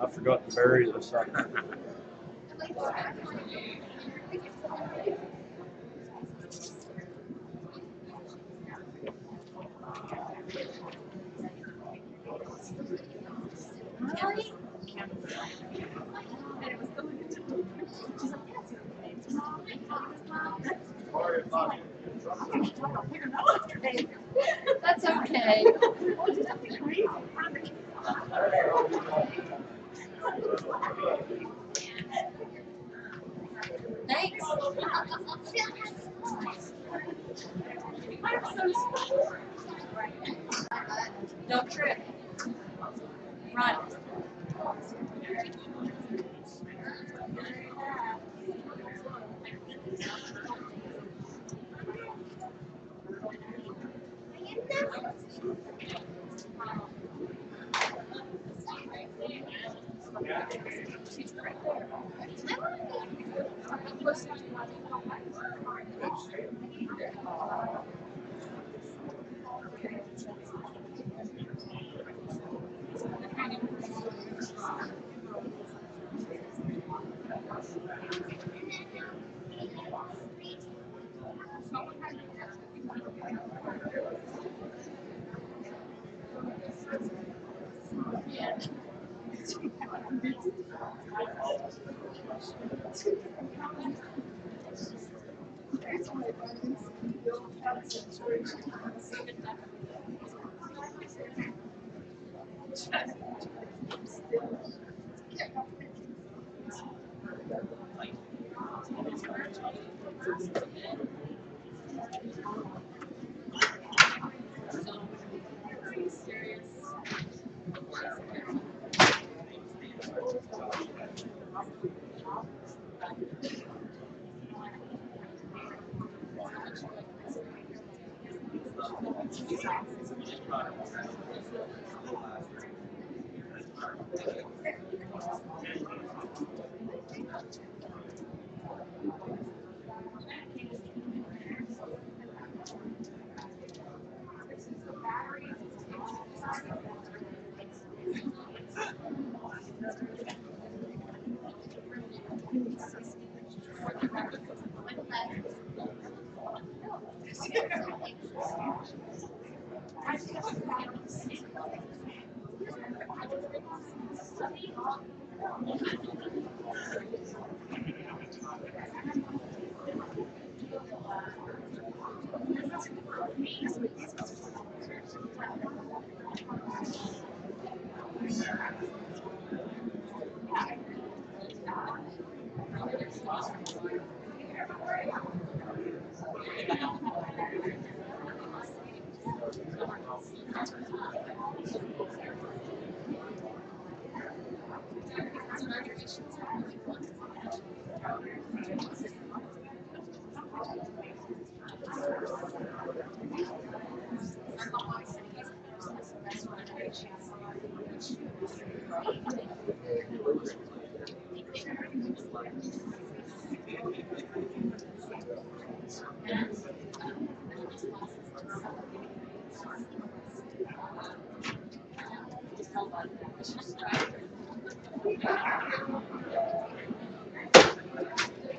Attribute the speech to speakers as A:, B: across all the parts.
A: I forgot to bury the sucker.
B: That's okay. Thanks. Don't trip. Run.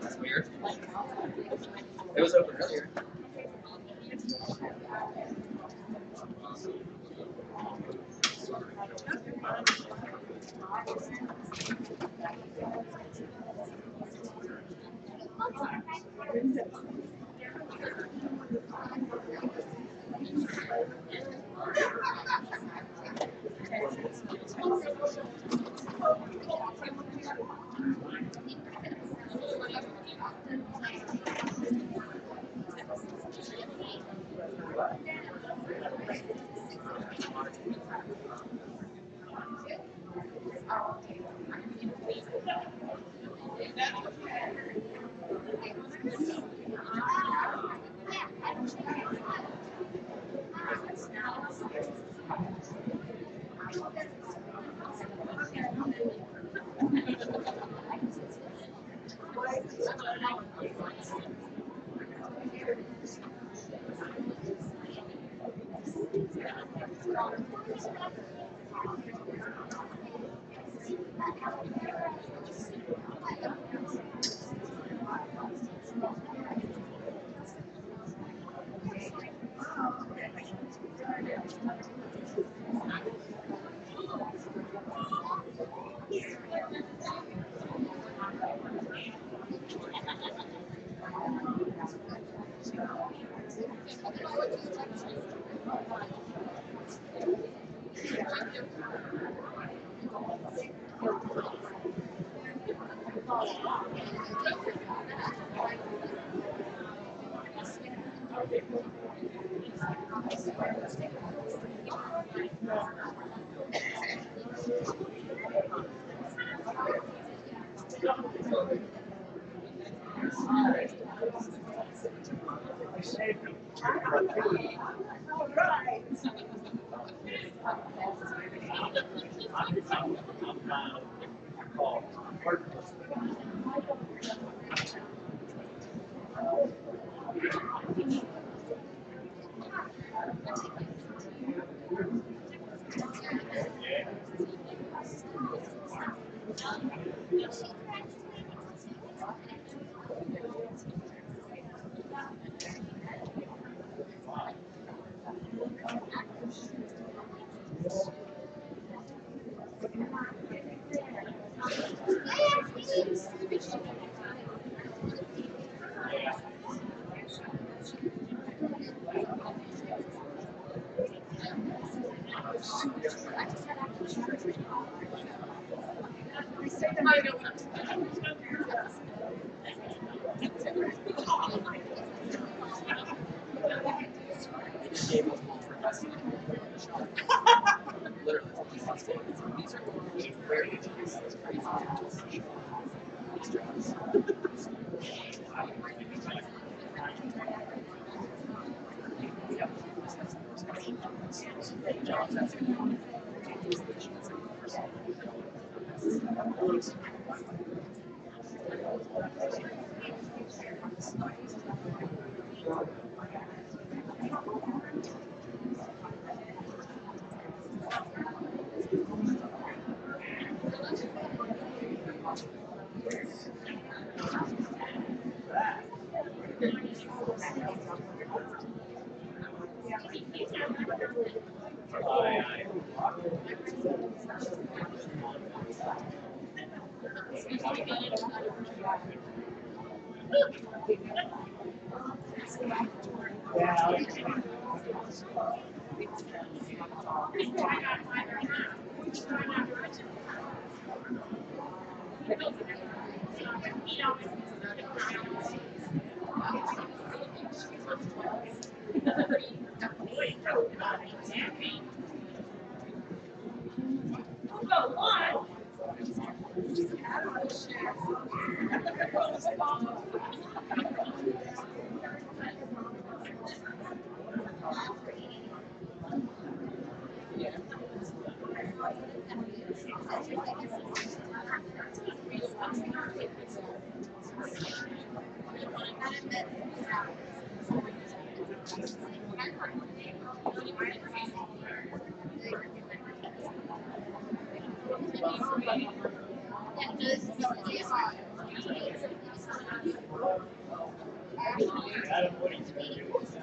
C: That's weird. It was open earlier.
A: Adam, what are you going to do?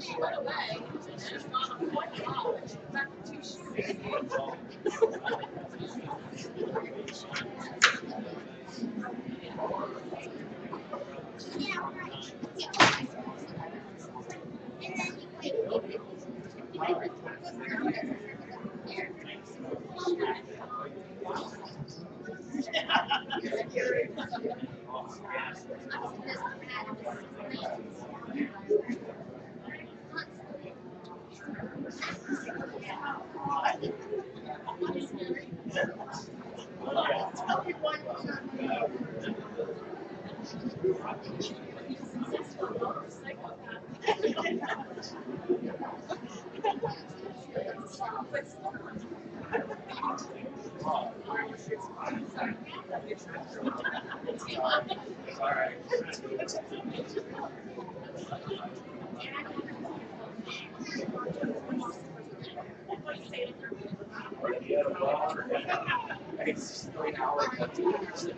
B: she went away. She's not on point at all. She's back to two shoes.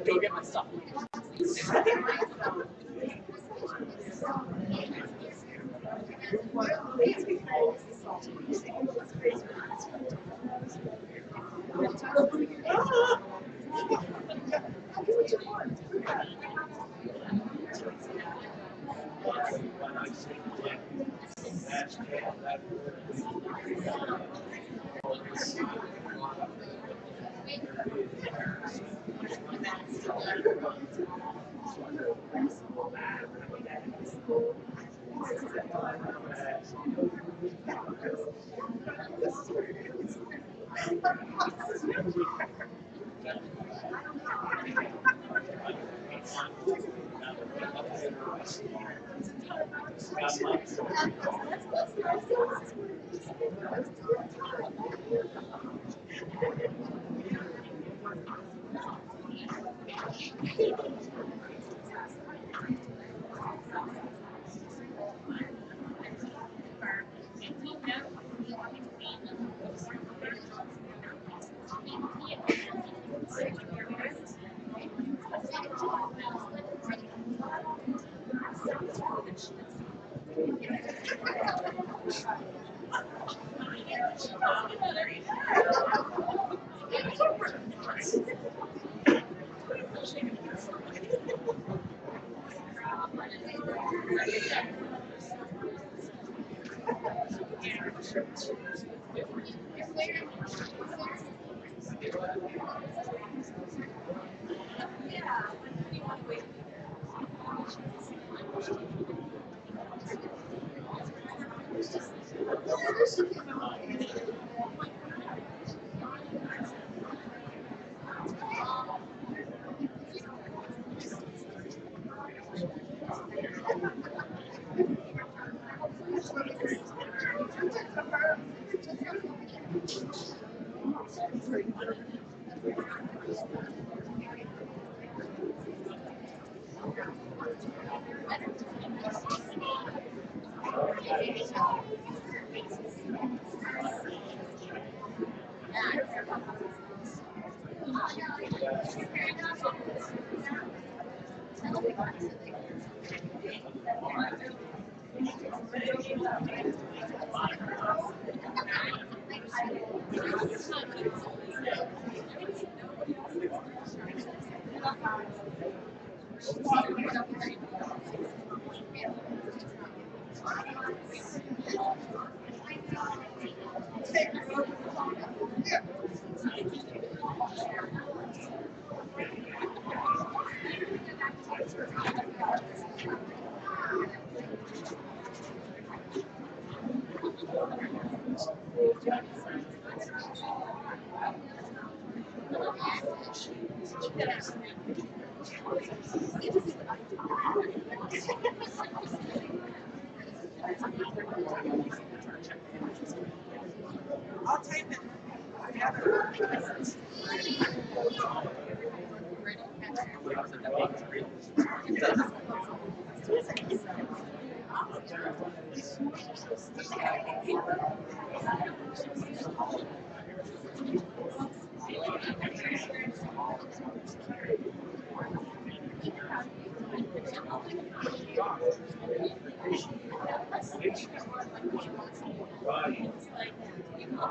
C: Go get my stuff.
A: I'll type it.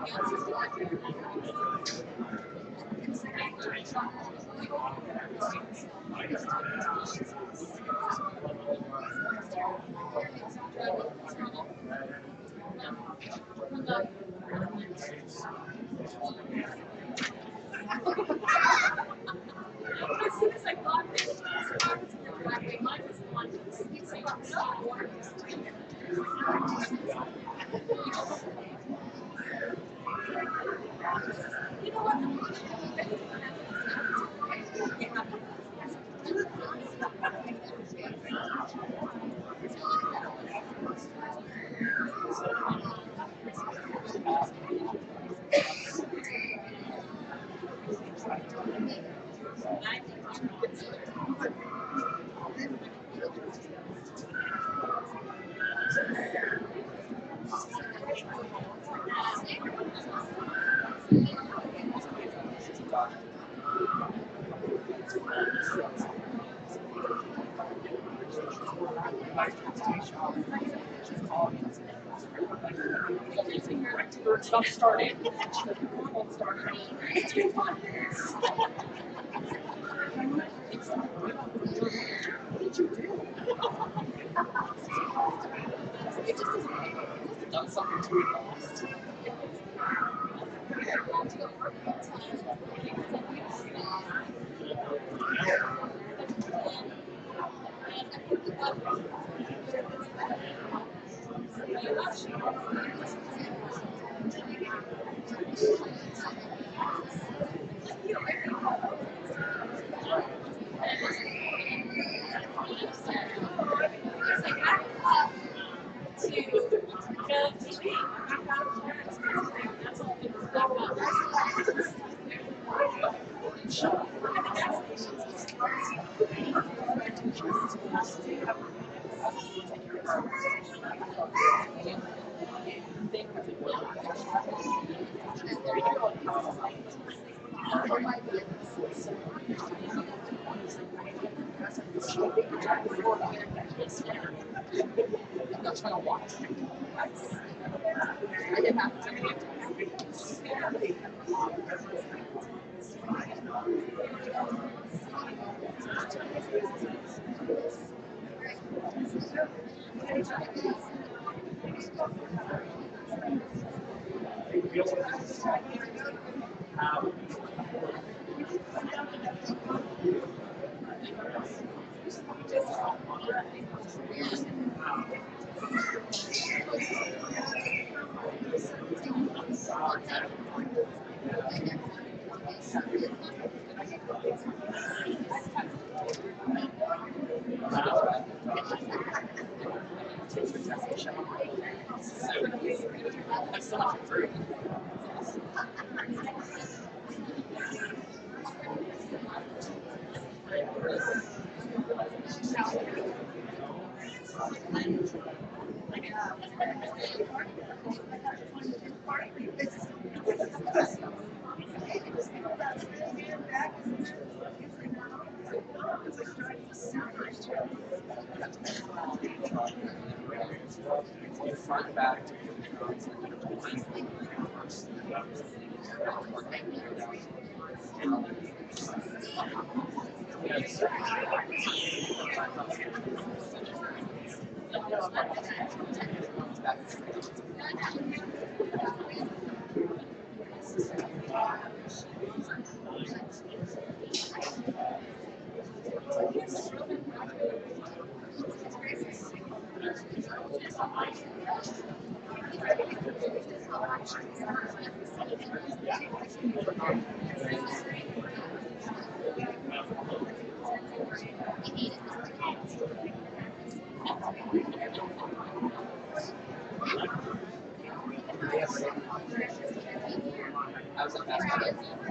B: As soon as I got there, I was in the driveway. Mine was one. So you got no water. You know
C: Stop starting.
B: it's been fun.
C: Done something to it. That's what I want. I did have to. That's so much improvement. Front back to I was a basketball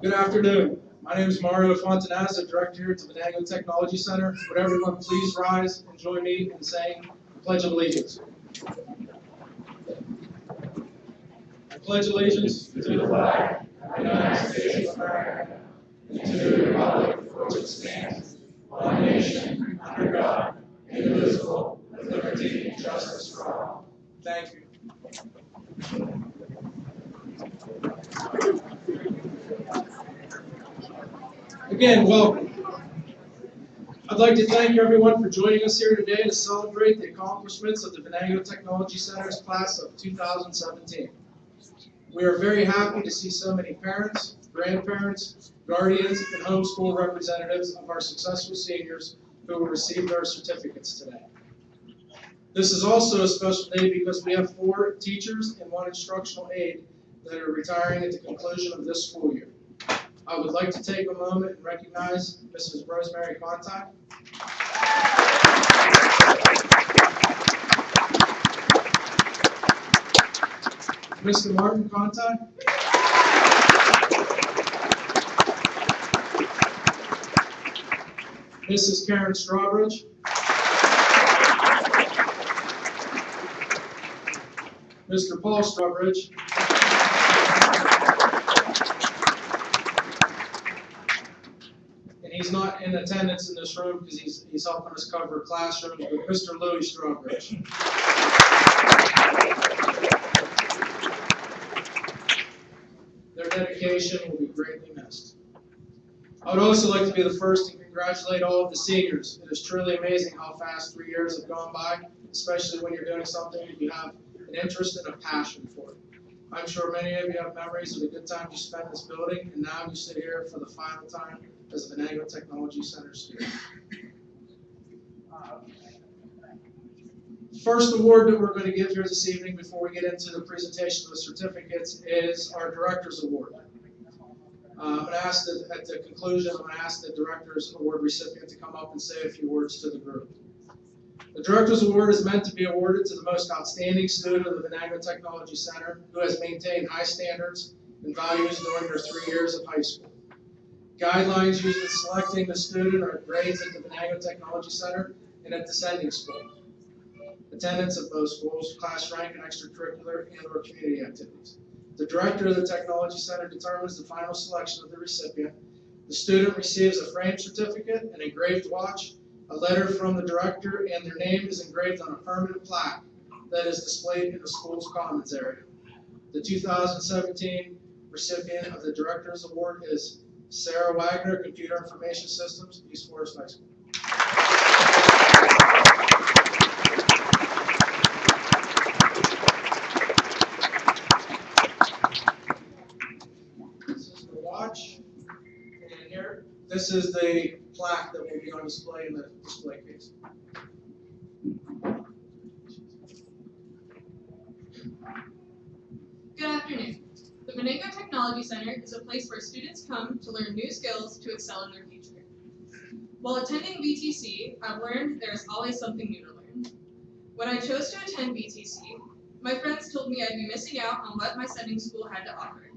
D: Good afternoon. My name is Mario Fontanazza, Director here at the Venango Technology Center. Would everyone please rise and join me in saying the Pledge of Allegiance. I pledge allegiance to the flag of the United States of America and to the republic for which it stands, one nation, under God, indivisible, with liberty and justice for all. Thank you. Again, welcome. I'd like to thank everyone for joining us here today to celebrate the accomplishments of the Venango Technology Center's class of 2017. We are very happy to see so many parents, grandparents, guardians, and homeschool representatives of our successful seniors who will receive their certificates today. This is also a special day because we have 4 teachers and 1 instructional aide that are retiring at the conclusion of this school year. I would like to take a moment and recognize Mrs. Rosemary Contact. Mr. Martin Contact. Mrs. Karen Strawbridge. Mr. Paul Strawbridge. not in attendance in this room because he's helping us cover classrooms, but Mr. Louis Strawbridge. Their dedication will be greatly missed. I would also like to be the first to congratulate all of the seniors. It is truly amazing how fast 3 years have gone by, especially when you're doing something that you have an interest and a passion for. I'm sure many of you have memories of the good times you spent in this building, and now you sit here for the final time as a Venango Technology Center student. First award that we're going to give here this evening before we get into the presentation of the certificates is our Director's Award. I'm going to ask that at the conclusion, I'm going to ask the Director's Award recipient to come up and say a few words to the group. The Director's Award is meant to be awarded to the most outstanding student of the Venango Technology Center who has maintained high standards and values during their 3 years of high school. Guidelines used in selecting the student are grades at the Venango Technology Center and at descending school, attendance at both schools, class rank, and extracurricular and or community activities. The director of the Technology Center determines the final selection of the recipient. The student receives a framed certificate, an engraved watch, a letter from the director, and their name is engraved on a permanent plaque that is displayed in the school's commons area. The 2017 recipient of the Director's Award is Sarah Wagner, Computer Information Systems, East Forest High School. This is the watch, and here, this is the plaque that will be on display in the display case.
B: Good afternoon. The Venango Technology Center is a place where students come to learn new skills to excel in their future. While attending VTC, I've learned there's always something new to learn. When I chose to attend VTC, my friends told me I'd be missing out on what my sending school had to offer.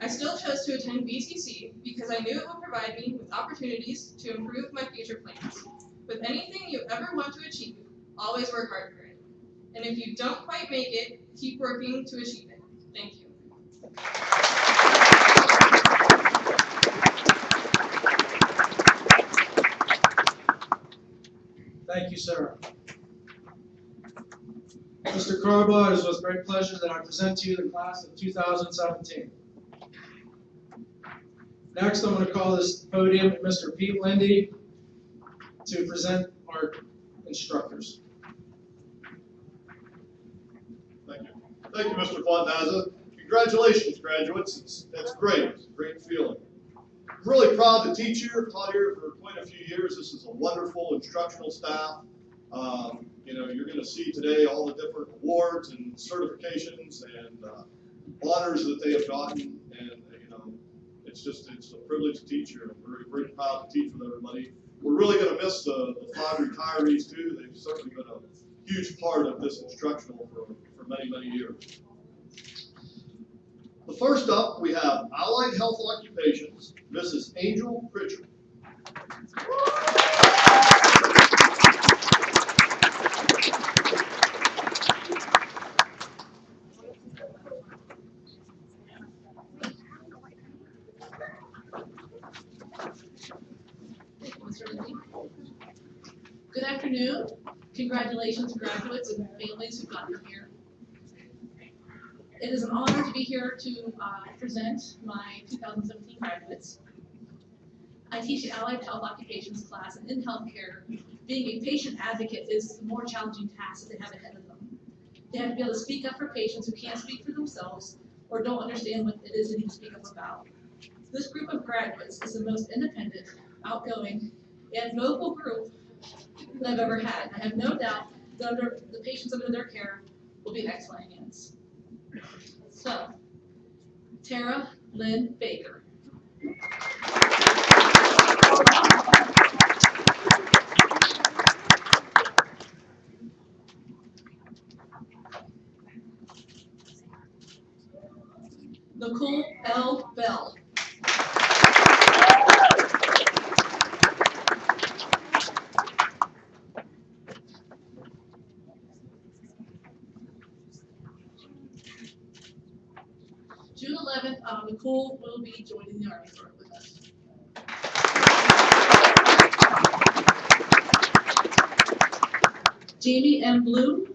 B: I still chose to attend VTC because I knew it would provide me with opportunities to improve my future plans. With anything you ever want to achieve, always work hard for it. And if you don't quite make it, keep working to achieve it. Thank you.
D: Thank you, Sarah. Mr. Carbo, it is with great pleasure that I present to you the class of 2017. Next, I'm going to call this podium Mr. Pete Lindy to present our instructors.
E: Thank you. Thank you, Mr. Fontaza. Congratulations, graduates. That's great. It's a great feeling. I'm really proud to teach here. I've taught here for quite a few years. This is a wonderful instructional staff. You're going to see today all the different awards and certifications and honors that they have gotten. And, it's a privilege to teach here. I'm very, very proud to teach with everybody. We're really going to miss the 5 retirees too. They've certainly been a huge part of this instructional for many, many years. The first up, we have Allied Health Occupations, Mrs. Angel Pritchard.
F: Good afternoon. Congratulations, graduates and families who got here. It is an honor to be here to present my 2017 graduates. I teach the Allied Health Occupations class, and in healthcare, being a patient advocate is a more challenging task that they have ahead of them. They have to be able to speak up for patients who can't speak for themselves or don't understand what it is they need to speak up about. This group of graduates is the most independent, outgoing, and vocal group that I've ever had. I have no doubt that the patients under their care will be in excellent hands. So, Tara Lynn Baker. Nicole L. Bell. June 11th, Nicole will be joining the Army Corps with us. Jamie M. Bloom.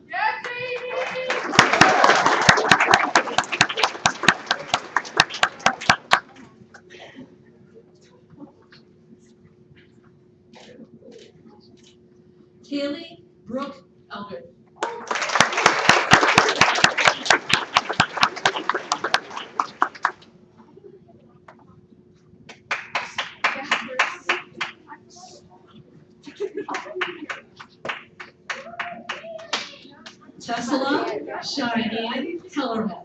F: Kaylee Brooke Eldred. Tessela Cheyenne Tellerman.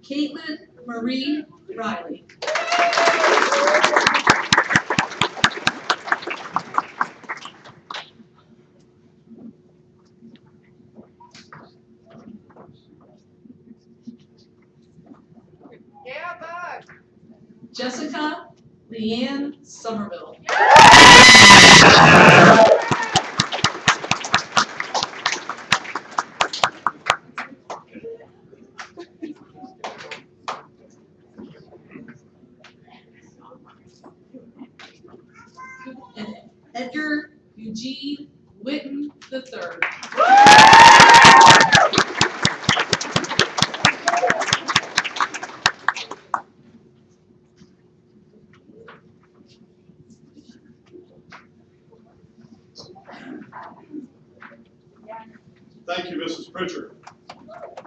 F: Caitlin Marie Riley.
A: Yeah, bug.
F: Jessica Leanne Somerville. And Edgar Eugene Witten III.
E: Thank you, Mrs. Pritchard.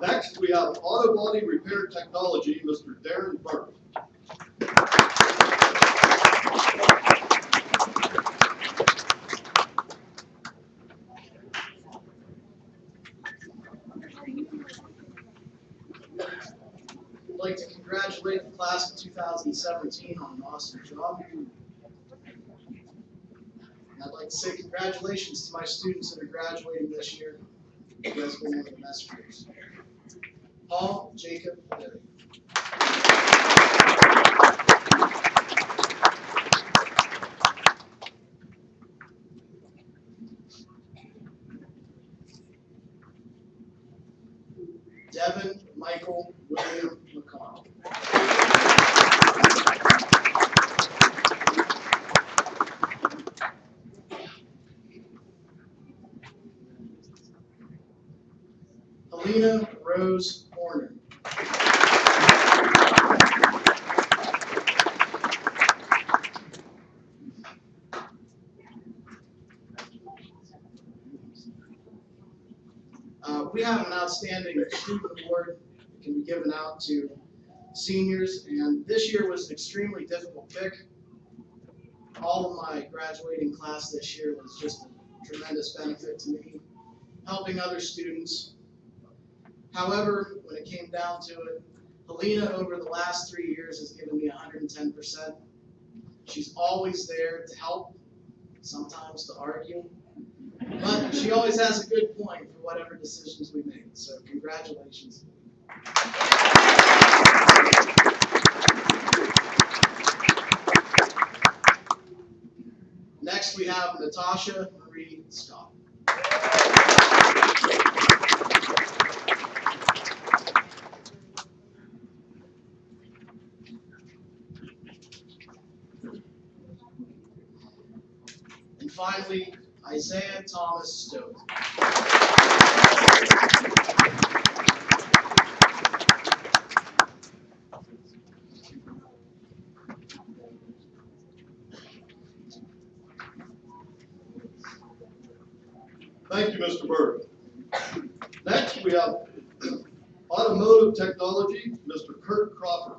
E: Next, we have Auto Body Repair Technology, Mr. Darren Burke.
D: I'd like to congratulate the class of 2017 on an awesome job. And I'd like to say congratulations to my students that are graduating this year. You guys have been one of the best years. Paul Jacob Berry. Devin Michael William McConnell. Helena Rose Horner. We have an outstanding student award that can be given out to seniors, and this year was an extremely difficult pick. All of my graduating class this year was just a tremendous benefit to me, helping other students. However, when it came down to it, Helena over the last 3 years has given me 110%. She's always there to help, sometimes to argue, but she always has a good point for whatever decisions we make, so congratulations. Next, we have Natasha Marie Scott. And finally, Isaiah Thomas Stowe.
E: Thank you, Mr. Burke. Next, we have Automotive Technology, Mr. Kurt Crawford.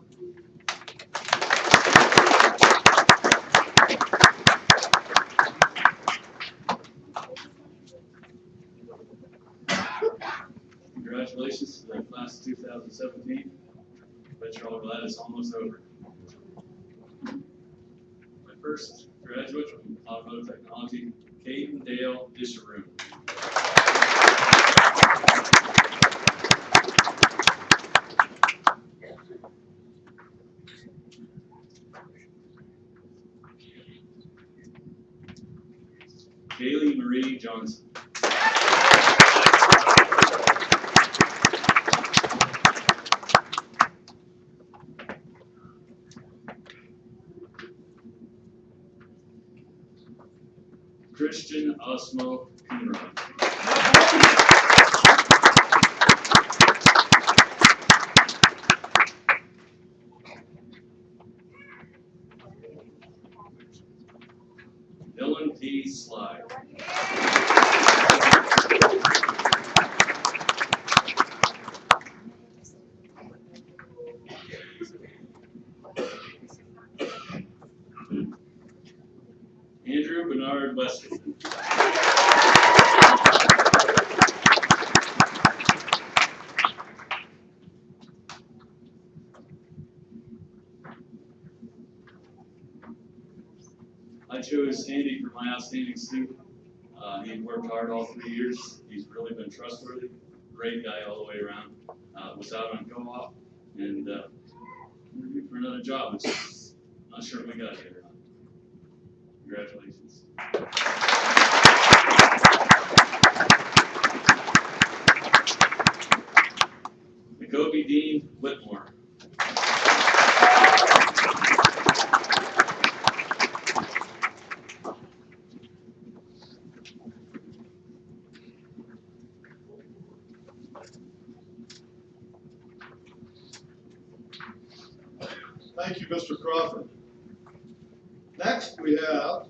G: Congratulations to the class of 2017. Bet you're all glad it's almost over. My first graduate from Automotive Technology, Caden Dale Disharoon. Bailey Marie Johnson. Christian Osmo Conrad. Dylan P. Sly. Andrew Bernard Westerman. I chose Andy for my outstanding student. He worked hard all 3 years. He's really been trustworthy, great guy all the way around. Was out on co-op and interviewed for another job. It's not sure if we got it or not. Congratulations. Jacoby Dean Whitmore.
E: Thank you, Mr. Crawford. Next, we have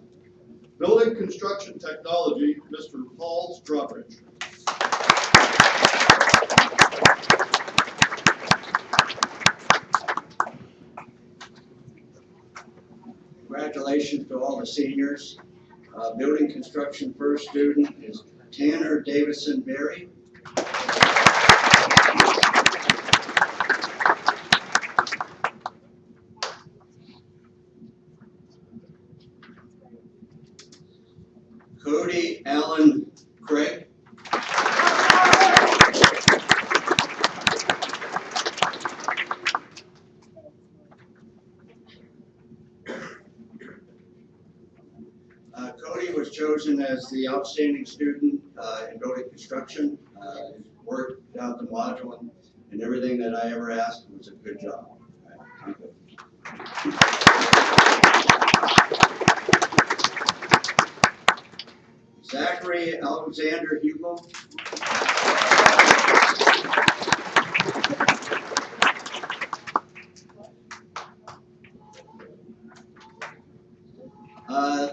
E: Building Construction Technology, Mr. Paul Strawbridge.
H: Congratulations to all the seniors. Building construction first student is Tanner Davison Berry. Cody Allen Craig. Cody was chosen as the outstanding student in building construction. Worked out the module and everything that I ever asked was a good job. Thank you. Zachary Alexander Hugo.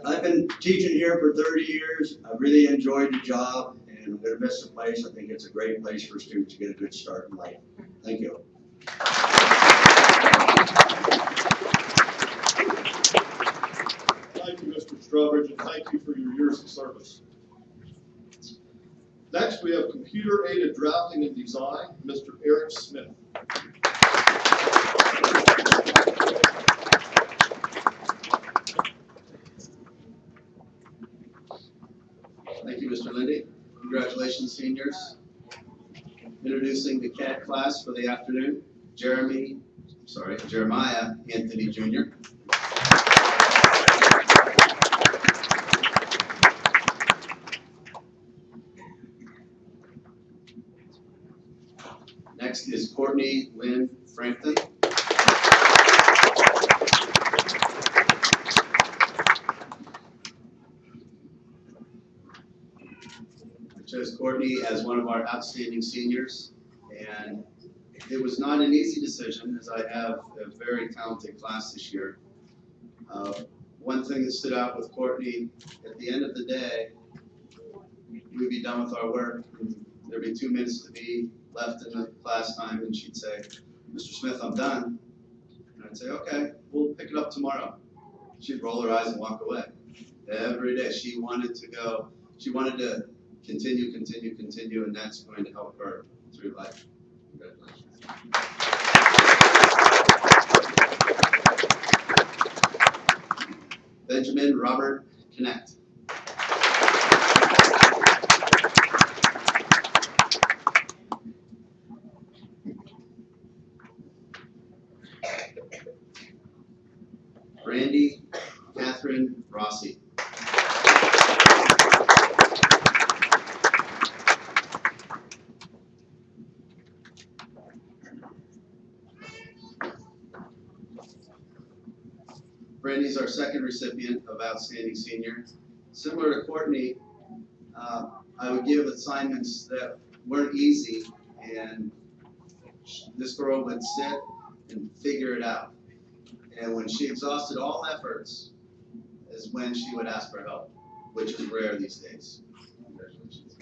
H: I've been teaching here for 30 years. I really enjoyed the job and I'm going to miss the place. I think it's a great place for students to get a good start in life. Thank you.
E: Thank you, Mr. Strawbridge, and thank you for your years of service. Next, we have Computer-Aided Drafting and Design, Mr. Eric Smith.
I: Thank you, Mr. Lindy. Congratulations, seniors. Introducing the CAD class for the afternoon, Jeremiah Anthony Jr. Next is Courtney Lynn Frampton. I chose Courtney as one of our outstanding seniors, and it was not an easy decision as I have a very talented class this year. One thing that stood out with Courtney, at the end of the day, we'd be done with our work, and there'd be 2 minutes to be left in the class time, and she'd say, "Mr. Smith, I'm done." And I'd say, "Okay, we'll pick it up tomorrow." She'd roll her eyes and walk away. Every day she wanted to go, she wanted to continue, and that's going to help her through life. Congratulations. Benjamin Robert Connect. Brandy Catherine Rossi. Brandy's our second recipient of Outstanding Senior. similar to Courtney, I would give assignments that weren't easy, and this girl would sit and figure it out. And when she exhausted all efforts, is when she would ask for help, which is rare these days. Congratulations.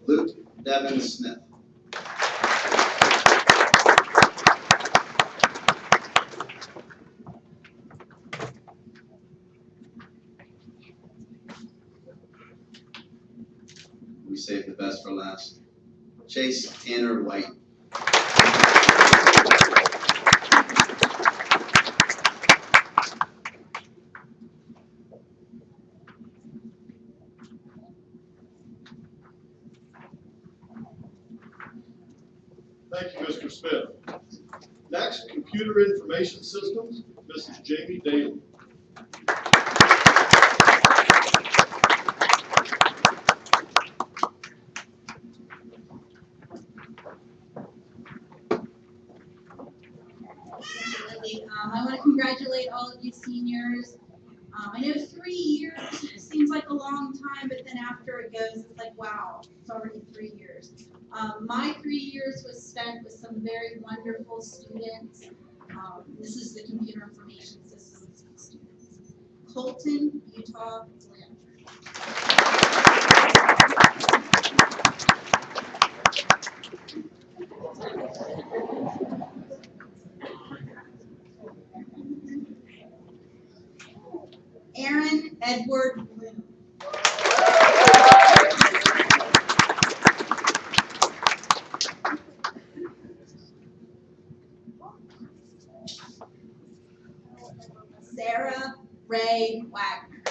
I: Luke Devin Smith. We saved the best for last. Chase Tanner White.
E: Thank you, Mr. Smith. Next, Computer Information Systems, Mrs. Jamie Daly.
J: Absolutely. I want to congratulate all of you seniors. I know 3 years seems like a long time, but then after it goes, it's like, wow, it's already 3 years. My 3 years was spent with some very wonderful students. This is the Computer Information Systems students. Colton, Utah, Blanchard. Aaron Edward Bloom. Sarah Ray Wagner.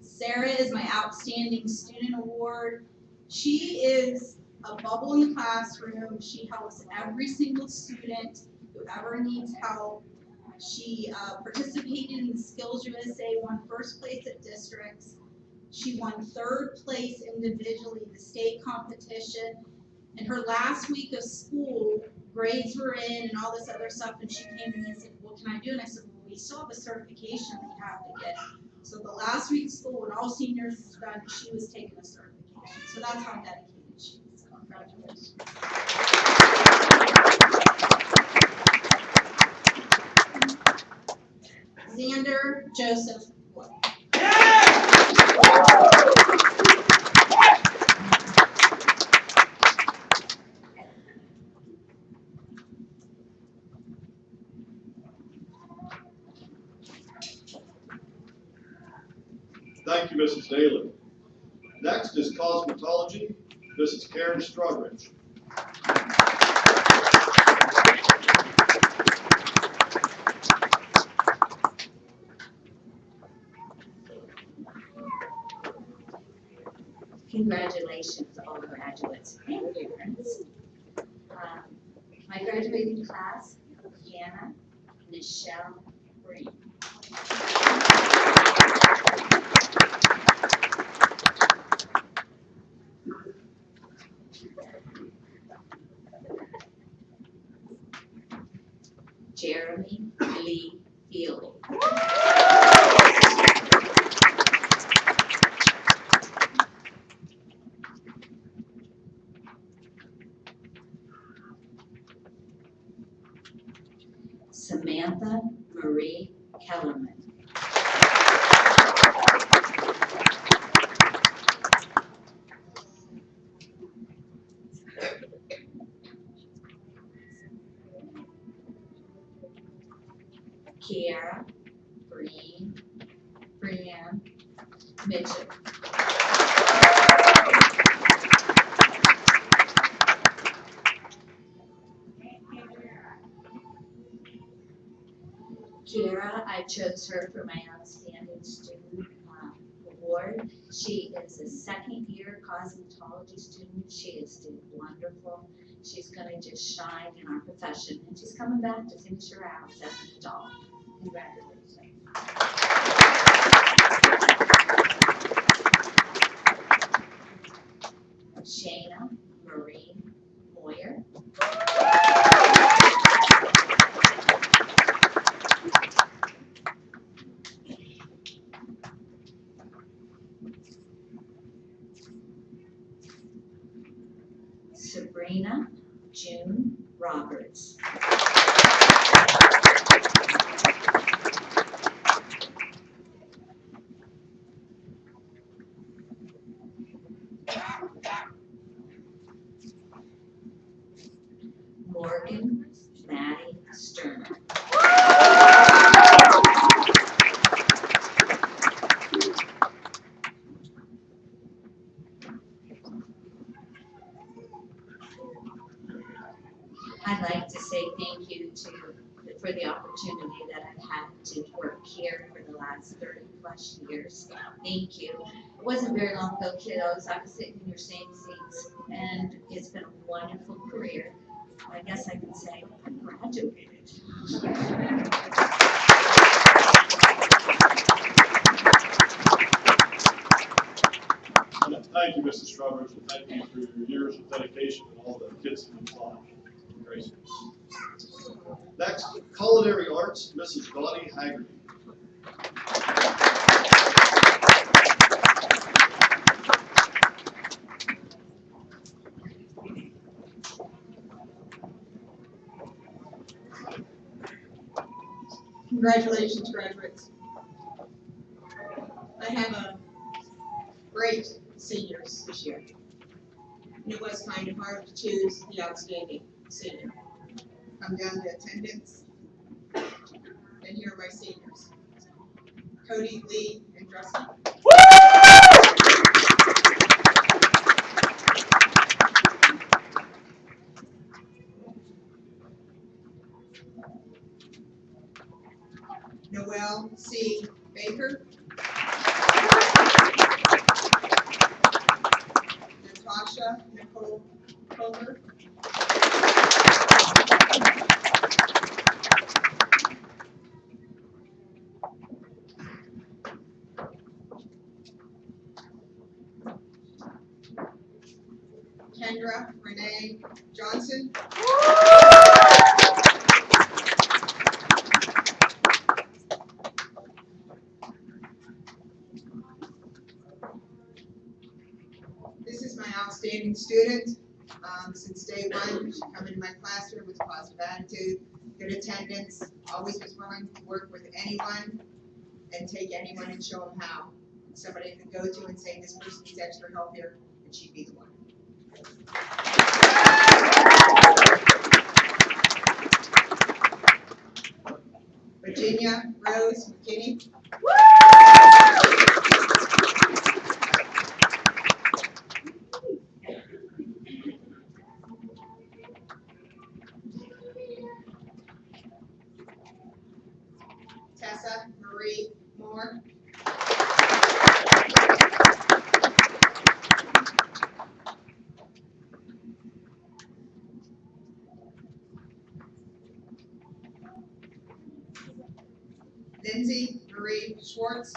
J: Sarah is my Outstanding Student Award. She is a bubble in the classroom. She helps every single student who ever needs help. She participated in Skills USA, won first place at districts. She won 3rd place individually in the state competition. In her last week of school, grades were in and all this other stuff, and she came to me and said, what can I do? And I said, well, we still have a certification that you have to get. So the last week of school, when all seniors was done, she was taking a certification. So that's how dedicated she is. So congratulations. Xander Joseph Wood.
E: Thank you, Mrs. Daly. Next is Cosmetology, Mrs. Karen Strugridge.
K: Congratulations, all graduates and parents. My graduating class, Deanna Michelle Green. Jeremy Lee Fielding. Samantha Marie Kellerman. Kiara Brianne Mitchell. Kiara, I chose her for my Outstanding Student Award. She is a 2nd-year cosmetology student. She is doing wonderful. She's going to just shine in our profession, and she's coming back to finish her out as an adult. Congratulations. Marina June Roberts. Morgan Maddie Sterner. I'd like to say thank you for the opportunity that I've had to work here for the last 30+ years. Thank you. It wasn't very long ago, kiddos, I was sitting in your same seats, and it's been a wonderful career. I guess I can say I graduated.
E: Thank you, Mrs. Strawbridge, and thank you for your years of dedication and all the kids that you taught. Great. Next, culinary arts, Mrs. Donnie Haggerty.
A: Congratulations, graduates. I have a great seniors this year. And it was kind of hard to choose the outstanding senior. Come down to attendance. And here are my seniors. Cody, Lee, and Dustin. Noelle C. Baker. Natasha Nicole Kohler. Kendra Renee Johnson. This is my outstanding student. Since day one, she come into my classroom with a positive attitude, good attendance, always was willing to work with anyone and take anyone and show them how. Somebody to go to and say, this person needs extra help here, and she'd be the one. Virginia Rose McKinney. Tessa Marie Moore. Lindsay Marie Schwartz.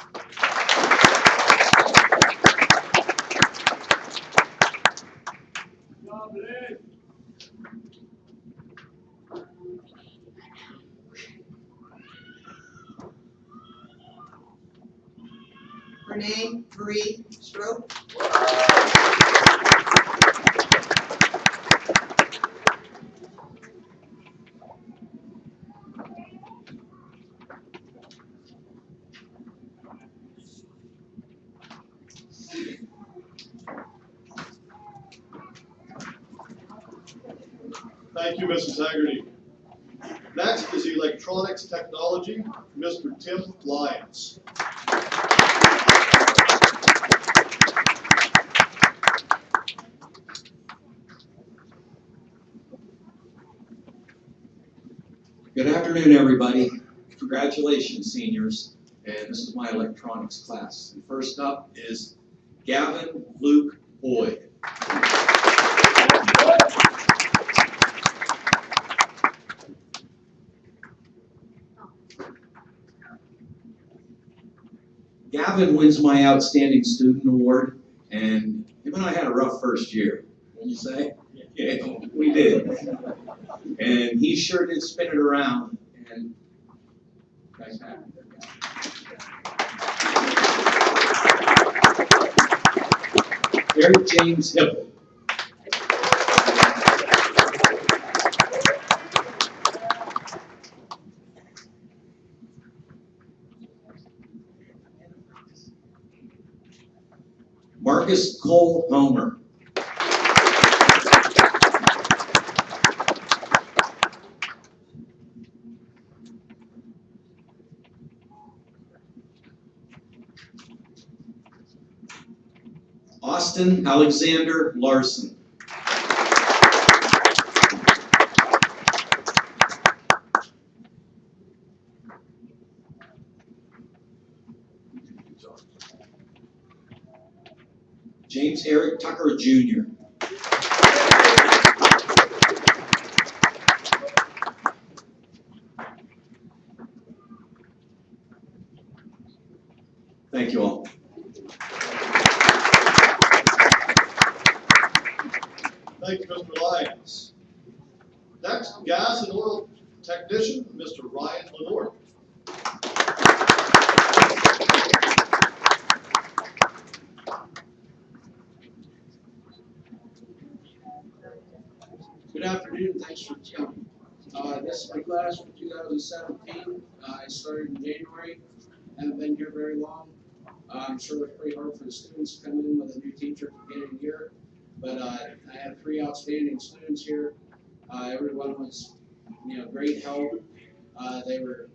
A: Renee Marie Stroke.
E: Thank you, Mrs. Haggerty. Next is electronics technology, Mr. Tim Lyons.
L: Good afternoon, everybody. Congratulations, seniors. And this is my electronics class. And first up is Gavin Luke Boyd. Gavin wins my Outstanding Student Award, and him and I had a rough first year. Wouldn't you say? Yeah, we did. And he sure did spin it around. And guys happy? Eric James Hipple. Marcus Cole Homer. Austin Alexander Larson. James Eric Tucker Jr. Thank you all.
E: Thank you, Mr. Lyons. Next, gas and oil technician, Mr. Ryan Lenore.
D: Good afternoon, thanks for coming. This is my class for 2017. I started in January, haven't been here very long. I'm sure it's pretty hard for the students to come in with a new teacher at the beginning of the year, but I have 3 outstanding students here. Everyone was, great help. They were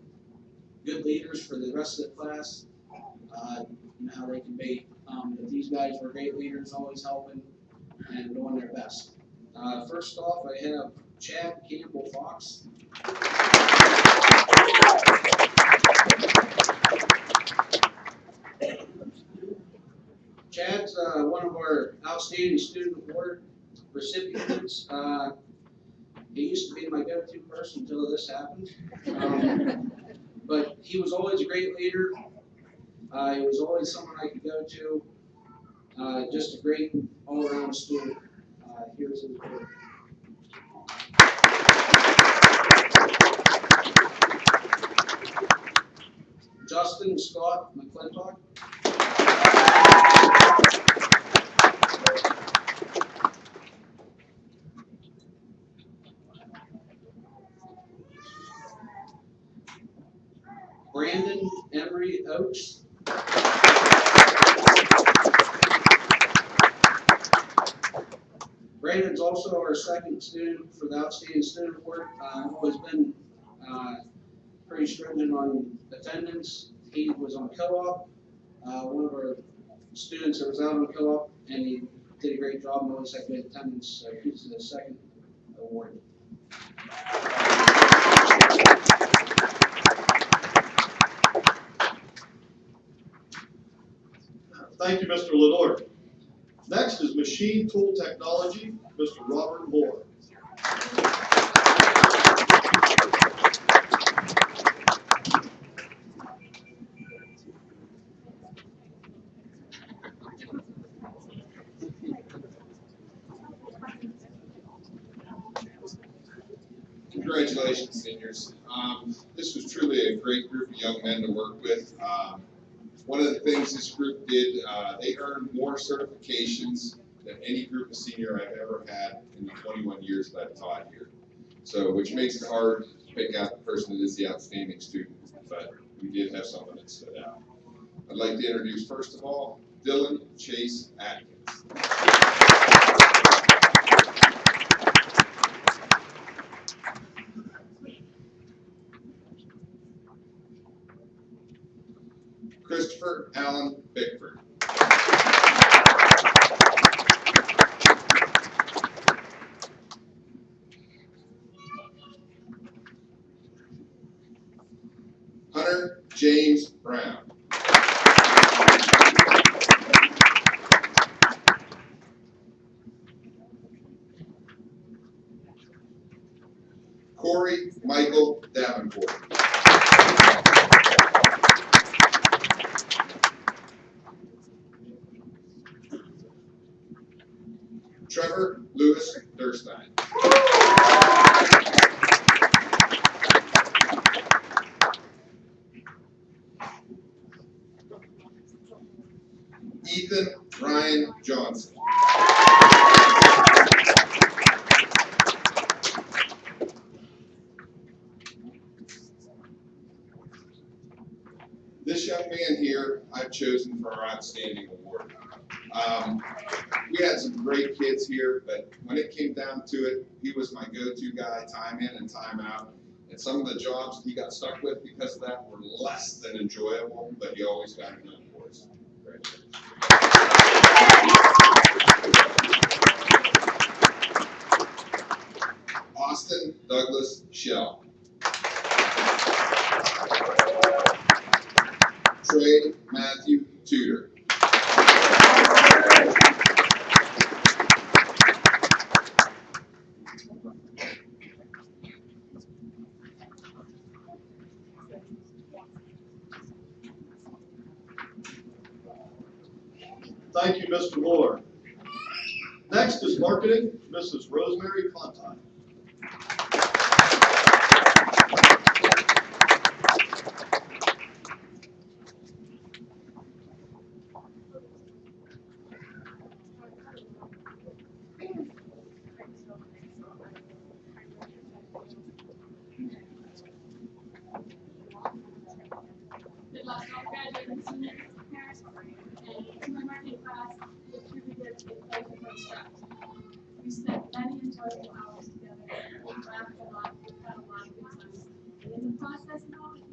D: good leaders for the rest of the class. Now they can be, but these guys were great leaders, always helping and doing their best. First off, I have Chad Campbell Fox. Chad's one of our outstanding student award recipients. He used to be my go-to person until this happened. But he was always a great leader. He was always someone I could go to. Just a great all-around student. Here's his award. Justin Scott McClintock. Brandon Emery Oakes. Brandon's also our second student for the Outstanding Student Award. I've always been pretty stringent on attendance. He was on co-op, one of our students that was out on co-op, and he did a great job and always had good attendance. So he's the second award.
E: Thank you, Mr. Lenore. Next is machine tool technology, Mr. Robert Moore.
M: Congratulations, seniors. This was truly a great group of young men to work with. One of the things this group did, they earned more certifications than any group of senior I've ever had in the 21 years that I've taught here. So, which makes it hard to pick out the person that is the outstanding student, but we did have someone that stood out. I'd like to introduce, first of all, Dylan Chase Atkins. Christopher Allen Bickford. Hunter James Brown. Corey Michael Davenport. Trevor Lewis Durstein. Ethan Ryan Johnson. This young man here I've chosen for our outstanding award. We had some great kids here, but when it came down to it, he was my go-to guy, time in and time out. And some of the jobs he got stuck with because of that were less than enjoyable, but he always got it done for us. Austin Douglas Shell. Trey Matthew Tudor.
E: Thank you, Mr. Moore. Next is marketing, Mrs. Rosemary Clontine.
N: Good luck to all graduating seniors, parents, and to my marketing class, it truly did a pleasure to instruct. We spent many enjoyable hours together, we laughed a lot, we had a lot of good times, and in the process, we all learned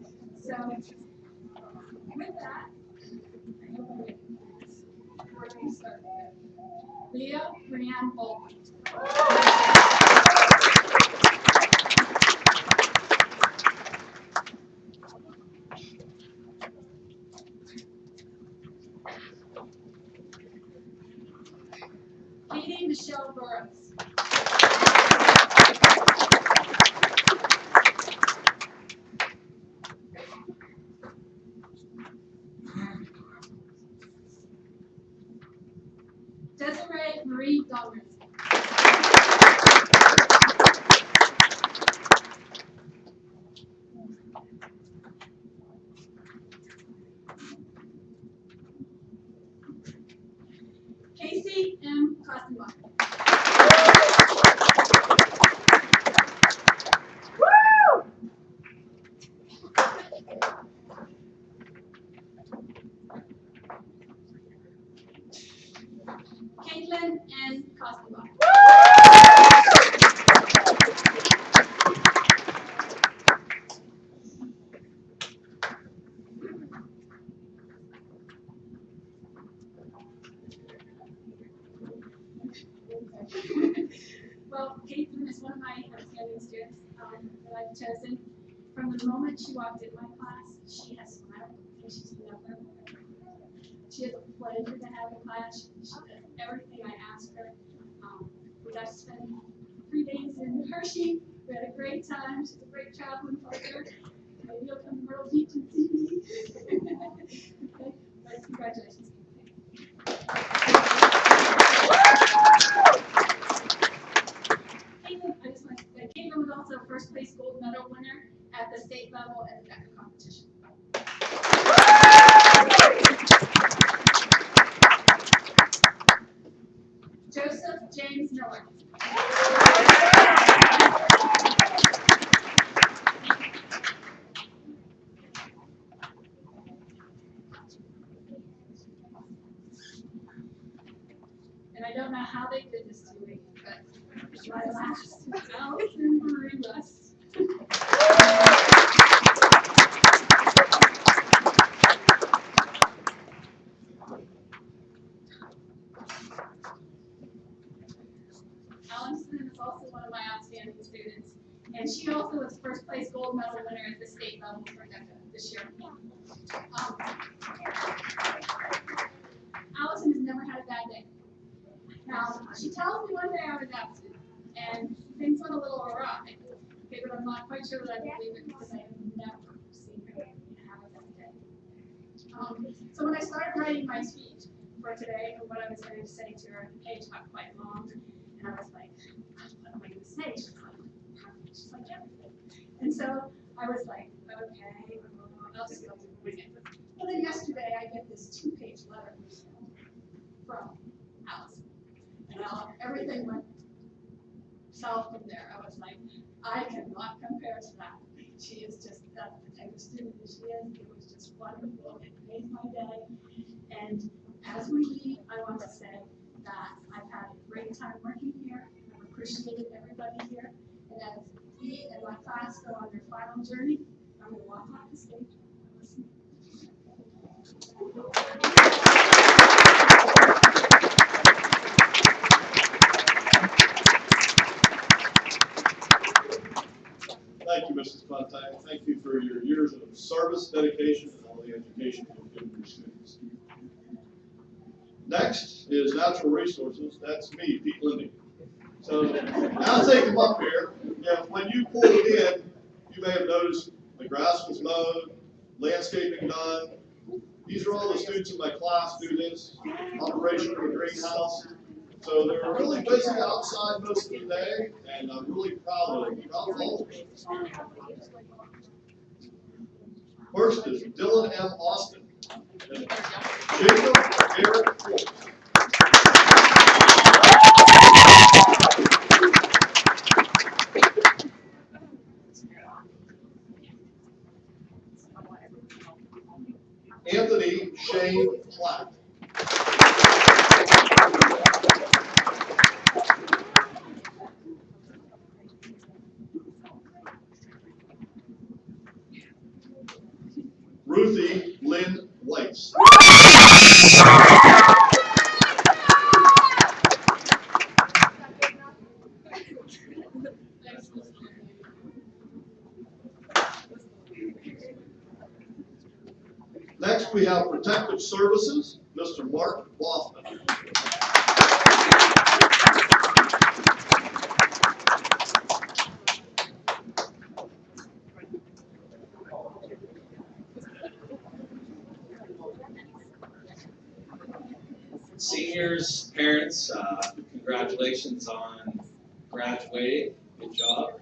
N: something. So, with that, we're going to start with Leah Brianne Bolton. Katie Michelle Burrows. Desiree Marie Dollars. Casey M. Kostenbach. Caitlin N. Kostenbach. Well, Caitlin is one of my outstanding students that I've chosen. From the moment she walked in my class, she has smiled and she's never. She is a pleasure to have in class. She does everything I ask her. We got to spend 3 days in Hershey. We had a great time. She's a great traveling partner. Maybe you'll come to Myrtle Beach and see me. Okay, but congratulations. Caitlin, I just want to say, Caitlin was also a first place gold medal winner at the state level and the DECA competition. Joseph James Miller. And I don't know how they did this to me, but my last Allison Marie Russ. Allison is also one of my outstanding students, and she also was first place gold medal winner at the state level for DECA this year. Allison has never had a bad day. Now, she tells me one day I was absent, and things went a little awry. Okay, but I'm not quite sure that I believe it because I have never seen her have a bad day. So when I started writing my speech for today, and what I was going to say to her, the page got quite long, and I was like, what am I going to say? She's like, perfect. She's like, everything. And so I was like, okay, I'll just go with it. And then yesterday I get this 2-page letter from Allison. And everything went south from there. I was like, I cannot compare to that. She is just the type of student that she is. It was just wonderful. It made my day. And as we leave, I want to say that I've had a great time working here. I've appreciated everybody here. And as we and my class go on their final journey, I'm going to walk off the stage and listen.
E: Thank you, Mrs. Fontaine. Thank you for your years of service, dedication, and all the education you've given your students. Next is natural resources. That's me, Pete Lindy. So I'll take them up here. Yeah, when you pulled in, you may have noticed the grass was mowed, landscaping done. These are all the students in my class do this, operation of the greenhouse. So they're really busy outside most of the day, and I'm really proud of all of them. First is Dylan M. Austin and Jacob Eric Ford. Anthony Shane Platt. Ruthie Lynn Weiss. Next, we have Protective Services, Mr. Mark Boffman.
L: Seniors, parents, congratulations on graduating. Good job.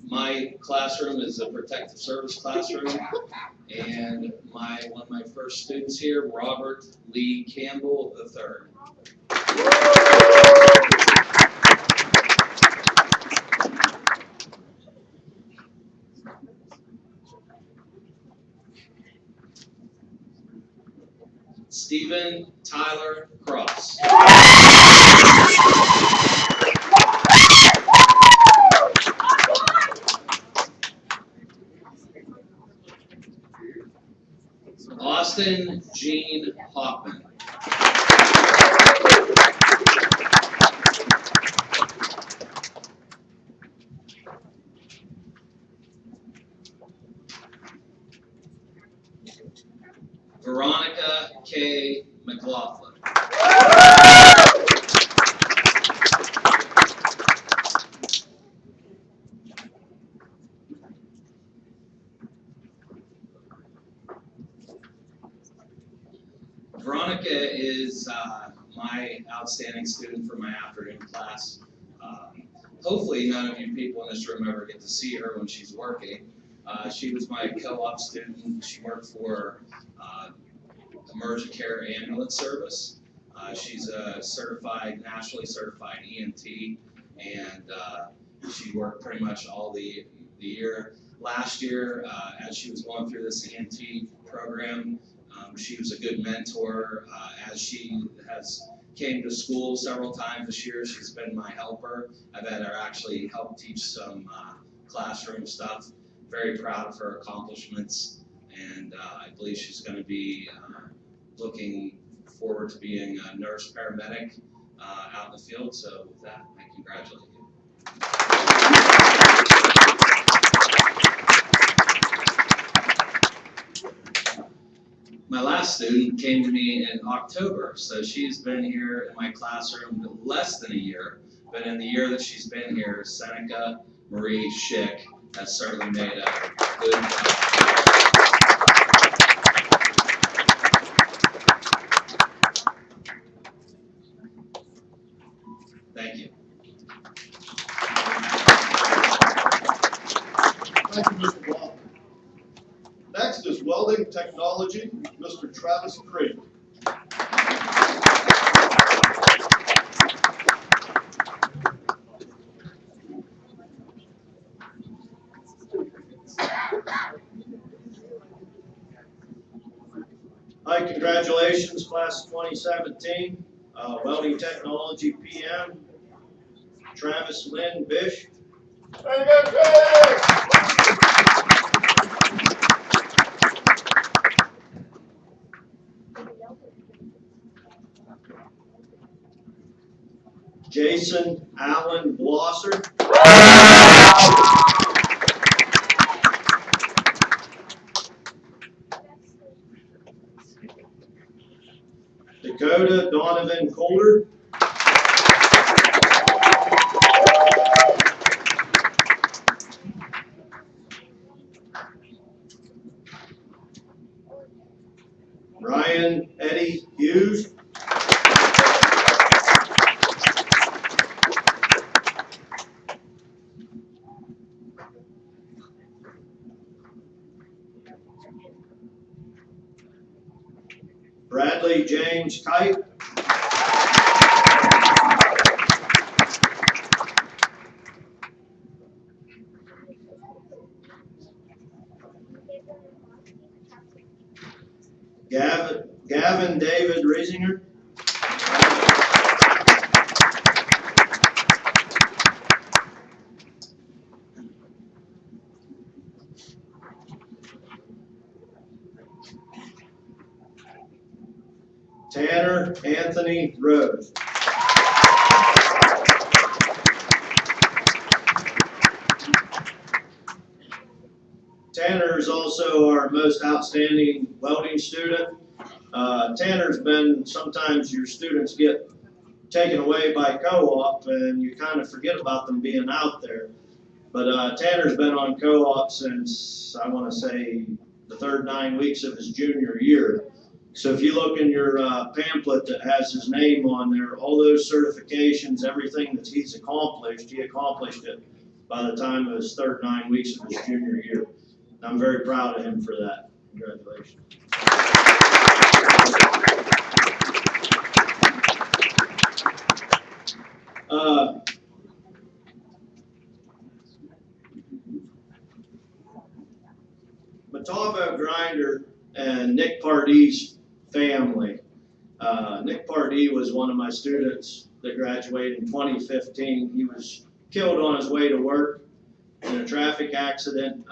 L: My classroom is a protective service classroom, and one of my first students here, Robert Lee Campbell III. Stephen Tyler Cross. Austin Jean Hoffman. Veronica K. McLaughlin. Veronica is my outstanding student for my afternoon class. Hopefully none of you people in this room ever get to see her when she's working. She was my co-op student. She worked for Emergent Care Ambulance Service. She's a nationally certified EMT, and she worked pretty much all the year. Last year, as she was going through this EMT program, she was a good mentor. As she has came to school several times this year, she's been my helper. I've had her actually help teach some classroom stuff. Very proud of her accomplishments, and I believe she's going to be looking forward to being a nurse paramedic out in the field. So with that, I congratulate you. My last student came to me in October, so she's been here in my classroom less than a year, but in the year that she's been here, Seneca Marie Schick has certainly made a good job. Thank you.
E: Thank you, Mr. Block. Next is Welding Technology, Mr. Travis Creighton.
D: Hi, congratulations, class of 2017, welding technology PM, Travis Lynn Bish.
E: Very good, Travis!
D: Jason Allen Blosser. Dakota Donovan Coulter. Ryan Eddie Hughes. Bradley James Kite. Gavin David Riesinger. Tanner Anthony Rose. Tanner is also our most outstanding welding student. Tanner's been, sometimes your students get taken away by co-op and you kind of forget about them being out there. But Tanner's been on co-op since, I want to say, the third 9 weeks of his junior year. So if you look in your pamphlet that has his name on there, all those certifications, everything that he's accomplished, he accomplished it by the time of his third 9 weeks of his junior year. And I'm very proud of him for that. Congratulations. Matavo Grinder and Nick Pardee's family. Nick Pardee was one of my students that graduated in 2015. He was killed on his way to work in a traffic accident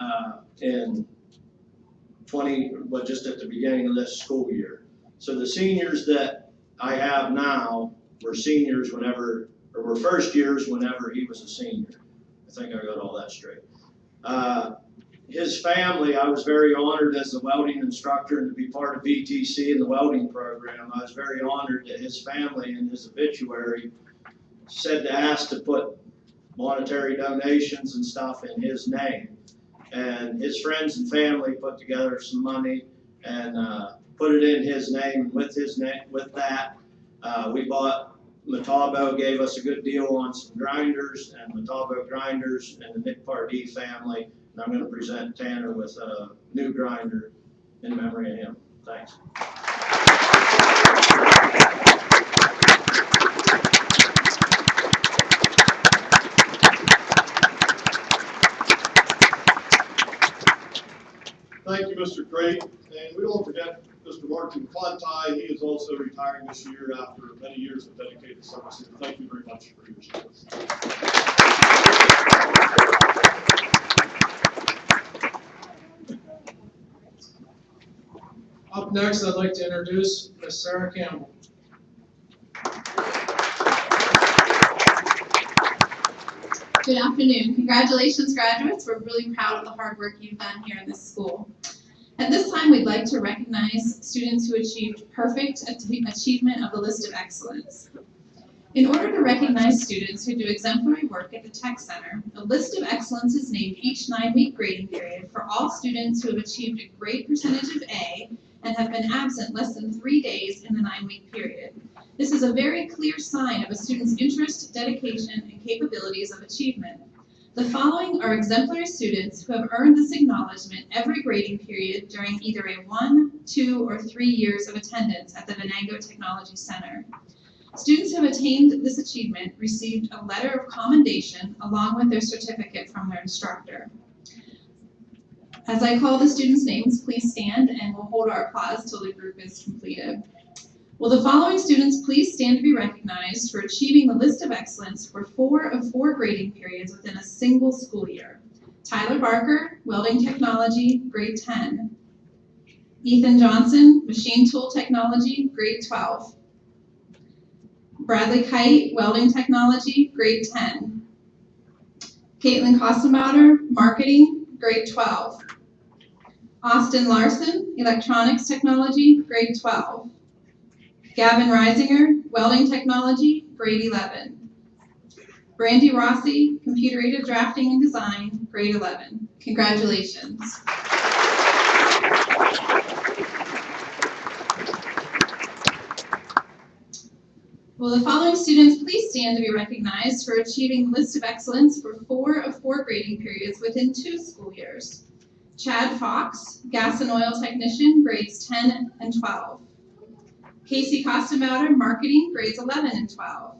D: just at the beginning of this school year. So the seniors that I have now were seniors were first years whenever he was a senior. I think I got all that straight. His family, I was very honored as a welding instructor and to be part of VTC in the welding program. I was very honored that his family in his obituary said to ask to put monetary donations and stuff in his name. And his friends and family put together some money and put it in his name. With that, we bought, Matabo gave us a good deal on some grinders, and Matabo Grinders and the Nick Pardee family. And I'm going to present Tanner with a new grinder in memory of him. Thanks.
E: Thank you, Mr. Crate. And we don't forget Mr. Martin Conti. He is also retiring this year after many years of dedicated service. Thank you very much for your service.
D: Up next, I'd like to introduce Ms. Sarah Campbell.
O: Good afternoon. Congratulations, graduates. We're really proud of the hard work you've done here in this school. At this time, we'd like to recognize students who achieved perfect achievement of the list of excellence. In order to recognize students who do exemplary work at the Tech Center, a list of excellence is named each 9-week grading period for all students who have achieved a grade percentage of A and have been absent less than 3 days in the 9-week period. This is a very clear sign of a student's interest, dedication, and capabilities of achievement. The following are exemplary students who have earned this acknowledgement every grading period during either a 1, 2, or 3 years of attendance at the Venango Technology Center. Students who have attained this achievement received a letter of commendation along with their certificate from their instructor. As I call the students' names, please stand and and we'll hold our applause till the group is completed. Will the following students please stand to be recognized for achieving the list of excellence for 4 of 4 grading periods within a single school year? Tyler Barker, Welding Technology, grade 10. Ethan Johnson, Machine Tool Technology, grade 12. Bradley Kite, Welding Technology, grade 10. Caitlin Kostenbauer, Marketing, grade 12. Austin Larson, Electronics Technology, grade 12. Gavin Reisinger, Welding Technology, grade 11. Brandy Rossi, Computer-Aided Drafting and Design, grade 11. Congratulations. Will the following students please stand to be recognized for achieving the list of excellence for 4 of 4 grading periods within 2 school years? Chad Fox, Gas and Oil Technician, grades 10 and 12. Casey Kostenbauer, Marketing, grades 11 and 12.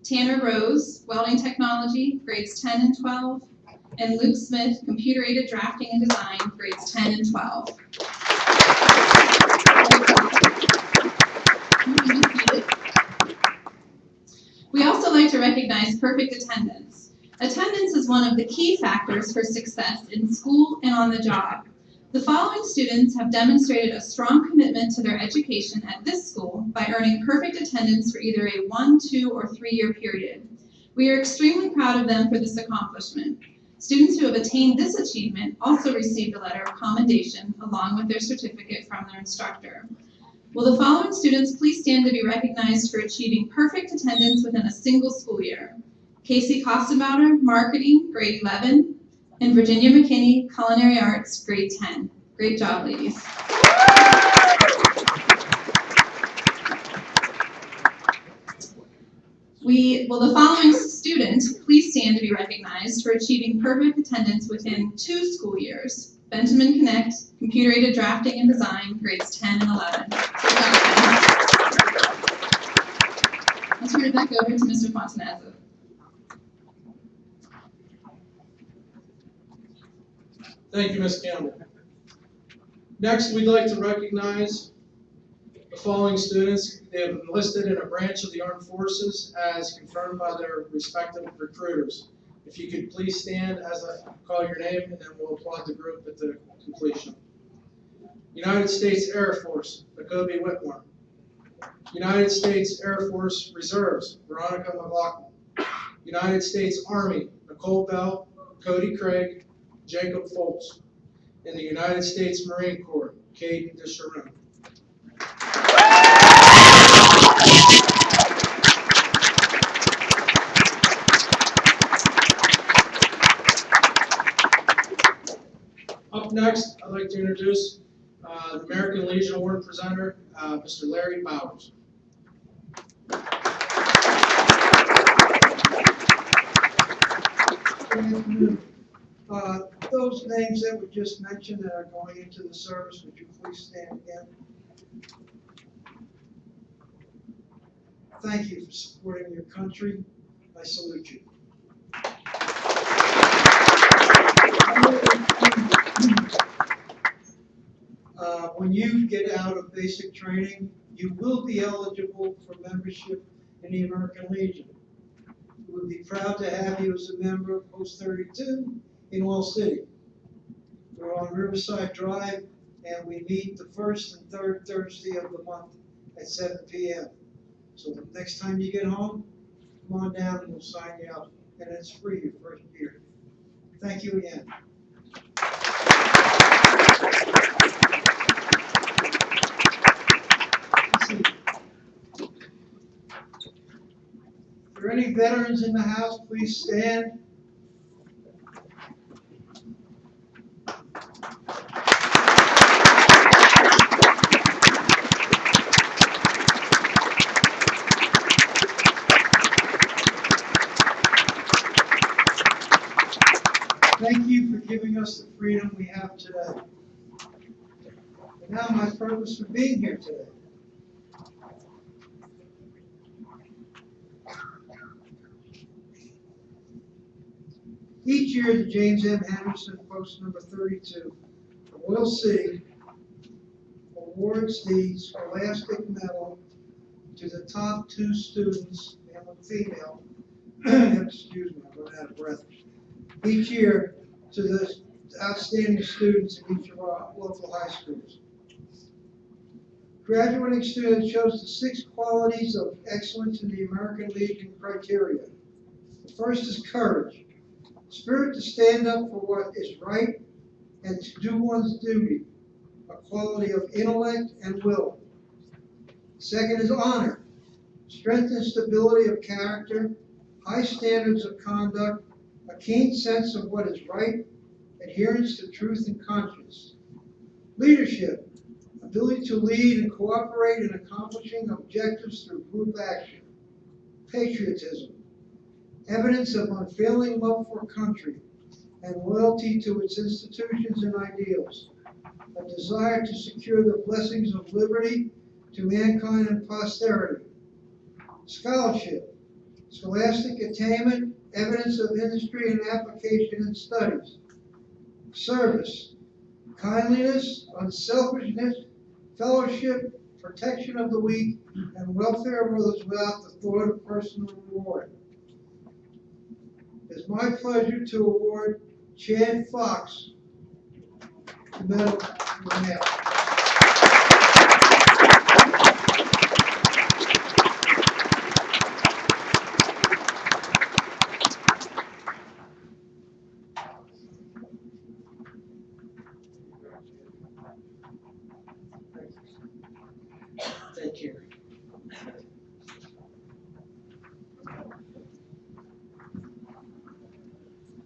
O: Tanner Rose, Welding Technology, grades 10 and 12. And Luke Smith, Computer-Aided Drafting and Design, grades 10 and 12. We also like to recognize perfect attendance. Attendance is one of the key factors for success in school and on the job. The following students have demonstrated a strong commitment to their education at this school by earning perfect attendance for either a 1, 2, or 3-year period. We are extremely proud of them for this accomplishment. Students who have attained this achievement also received a letter of commendation along with their certificate from their instructor. Will the following students please stand to be recognized for achieving perfect attendance within a single school year? Casey Kostenbauer, Marketing, grade 11, and Virginia McKinney, Culinary Arts, grade 10. Great job, ladies. Will the following students please stand to be recognized for achieving perfect attendance within 2 school years? Benjamin Connect, Computer-Aided Drafting and Design, grades 10 and 11. Let's turn it back over to Mr. Fontanezza.
D: Thank you, Ms. Campbell. Next, we'd like to recognize the following students. They have been enlisted in a branch of the armed forces as confirmed by their respective recruiters. If you could please stand as I call your name, and then we'll applaud the group at the completion. United States Air Force, Jacoby Whitmore. United States Air Force Reserves, Veronica McLaughlin. United States Army, Nicole Bell, Cody Craig, Jacob Foltz. In the United States Marine Corps, Caden DeSharon. Up next, I'd like to introduce the American Legion Award presenter, Mr. Larry Bowers.
P: Those names that were just mentioned that are going into the service, would you please stand again? Thank you for supporting your country. I salute you. When you get out of basic training, you will be eligible for membership in the American Legion. We would be proud to have you as a member of Post 32 in Wall City. We're on Riverside Drive, and we meet the first and third Thursday of the month at 7 p.m. So the next time you get home, come on down and we'll sign you up. And it's free your first year. Thank you again. If there are any veterans in the house, please stand. Thank you for giving us the freedom we have today. And now my purpose for being here today. Each year, the James M. Henderson Post number 32 from Will City awards the Scholastic Medal to the top 2 students, male and female, excuse me, I'm running out of breath, each year to the outstanding students in each of our local high schools. Graduating student shows the 6 qualities of excellence in the American Legion criteria. The first is courage, spirit to stand up for what is right and to do one's duty, a quality of intellect and will. Second is honor, strength and stability of character, high standards of conduct, a keen sense of what is right, adherence to truth and conscience. Leadership, ability to lead and cooperate in accomplishing objectives through group action. Patriotism, evidence of unfailing love for country and loyalty to its institutions and ideals. A desire to secure the blessings of liberty to mankind and posterity. Scholarship, scholastic attainment, evidence of industry and application in studies. Service, kindliness, unselfishness, fellowship, protection of the weak, and welfare of others without the thought of personal reward. It is my pleasure to award Chad Fox the Medal of Merit.
Q: Thank you.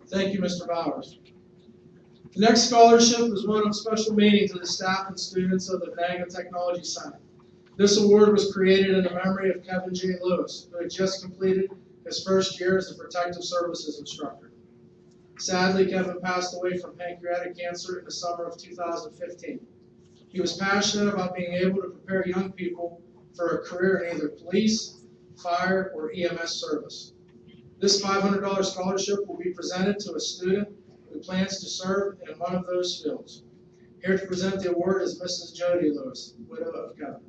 D: Thank you, Mr. Bowers. The next scholarship is one of special meaning to the staff and students of the Venango Technology Center. This award was created in the memory of Kevin J. Lewis, who had just completed his first year as a protective services instructor. Sadly, Kevin passed away from pancreatic cancer in the summer of 2015. He was passionate about being able to prepare young people for a career in either police, fire, or EMS service. This $500 scholarship will be presented to a student who plans to serve in one of those fields. Here to present the award is Mrs. Jody Lewis, widow of Kevin.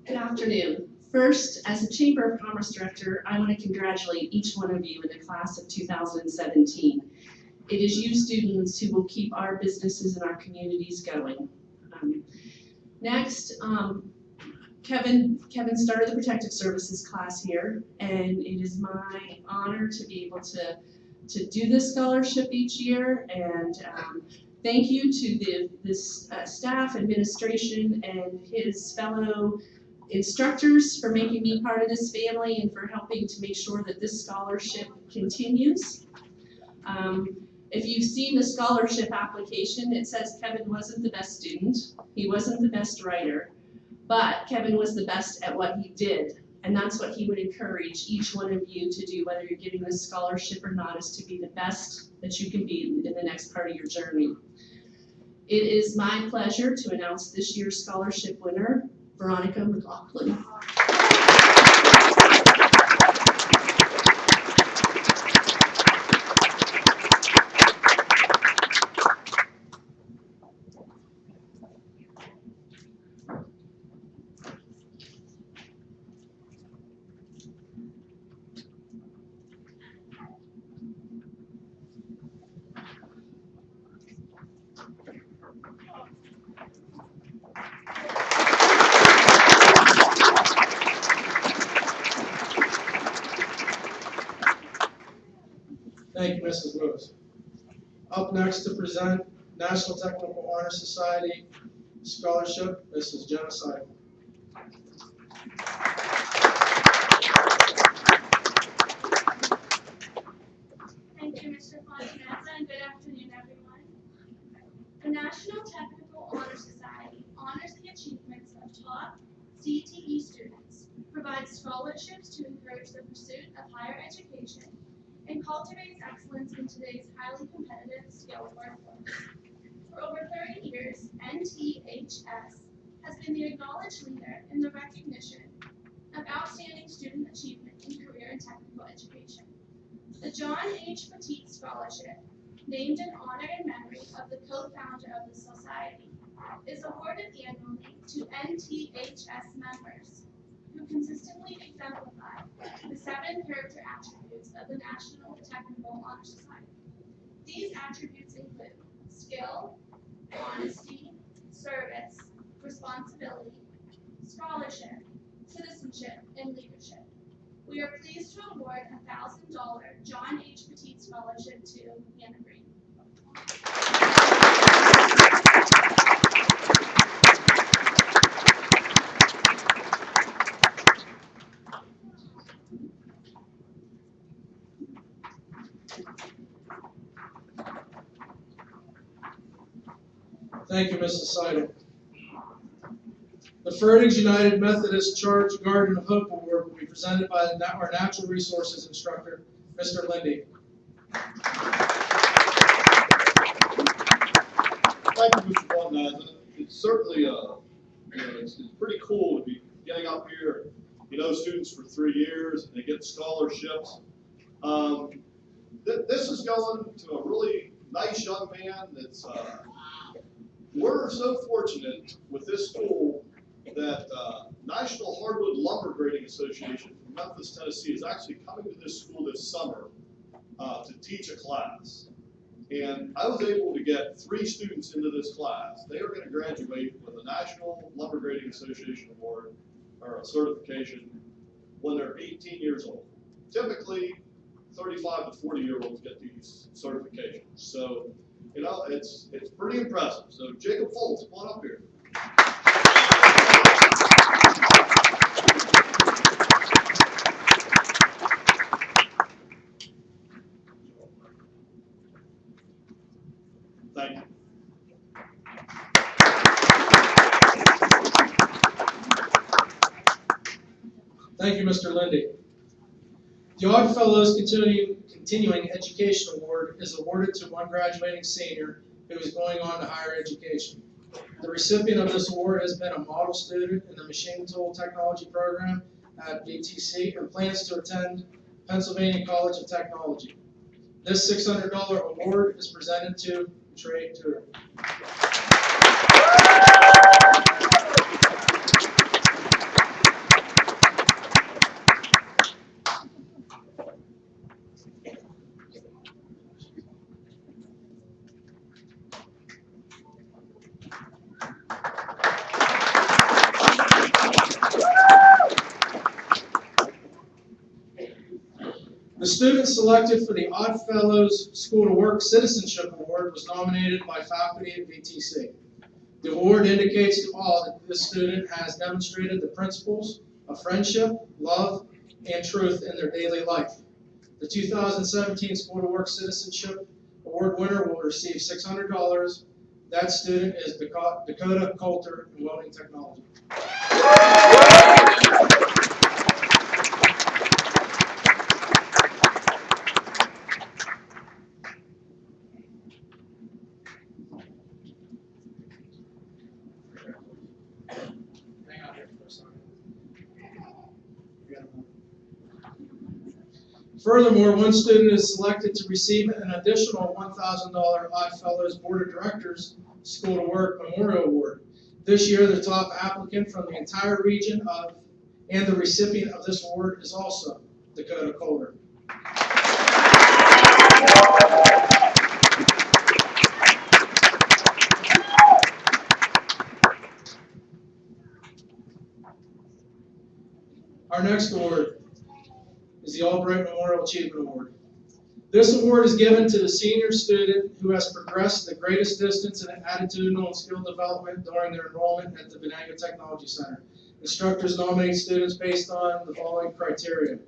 Q: Good afternoon. First, as a Chamber of Commerce Director, I want to congratulate each one of you in the class of 2017. It is you students who will keep our businesses and our communities going. Next, Kevin started the Protective Services class here, and it is my honor to be able to do this scholarship each year. And thank you to the staff, administration, and his fellow instructors for making me part of this family and for helping to make sure that this scholarship continues. If you've seen the scholarship application, it says Kevin wasn't the best student, he wasn't the best writer, but Kevin was the best at what he did. And that's what he would encourage each one of you to do, whether you're getting this scholarship or not, is to be the best that you can be in the next part of your journey. It is my pleasure to announce this year's scholarship winner, Veronica McLaughlin.
D: Thank you, Mrs. Lewis. Up next to present National Technical Honor Society Scholarship, Mrs. Jenna Seidel.
N: Thank you, Mr. Fontanezza, and good afternoon, everyone. The National Technical Honor Society honors the achievements of top CTE students, provides scholarships to encourage the pursuit of higher education, and cultivates excellence in today's highly competitive skilled workforce. For over 30 years, NTHS has been the acknowledged leader in the recognition John H. Petit Scholarship, named in honor and memory of the co-founder of the society, is awarded annually to NTHS members who consistently exemplify the 7 character attributes of the National Technical Honor Society. These attributes include skill, honesty, service, responsibility, scholarship, citizenship, and leadership. We are pleased to award a $1,000 John H. Petit Scholarship to Hannah Green.
D: Thank you, Mrs. Seidel. The Ferdings United Methodist Charge Garden of Hope Award will be presented by our Natural Resources instructor, Mr. Lindy.
E: Thank you, Mr. Fontanez. It's certainly, it's pretty cool to be getting up here. You know students for 3 years, and they get scholarships. This is going to a really nice young man that's, we're so fortunate with this school that National Hardwood Lumber Grading Association from Memphis, Tennessee is actually coming to this school this summer to teach a class. And I was able to get 3 students into this class. They are going to graduate with a National Lumber Grading Association award or a certification when they're 18 years old. Typically, 35 to 40-year-olds get these certifications. So, you know, it's pretty impressive. So, Jacob Foltz, come on up here. Thank you.
D: Thank you, Mr. Lindy. The Odd Fellows Continuing Education Award is awarded to one graduating senior who is going on to higher education. The recipient of this award has been a model student in the Machine Tool Technology program at VTC and plans to attend Pennsylvania College of Technology. This $600 award is presented to Trey Tudor. The student selected for the Odd Fellows School to Work Citizenship Award was nominated by faculty at VTC. The award indicates to all that this student has demonstrated the principles of friendship, love, and truth in their daily life. The 2017 School to Work Citizenship Award winner will receive $600. That student is Dakota Coulter in Welding Technology. Furthermore, one student is selected to receive an additional $1,000 Odd Fellows Board of Directors School to Work Memorial Award. This year, the top applicant from the entire region and the recipient of this award is also Dakota Coulter. Our next award is the Albright Memorial Achievement Award. This award is given to the senior student who has progressed the greatest distance in attitudinal and skill development during their enrollment at the Venango Technology Center. Instructors nominate students based on the following criteria: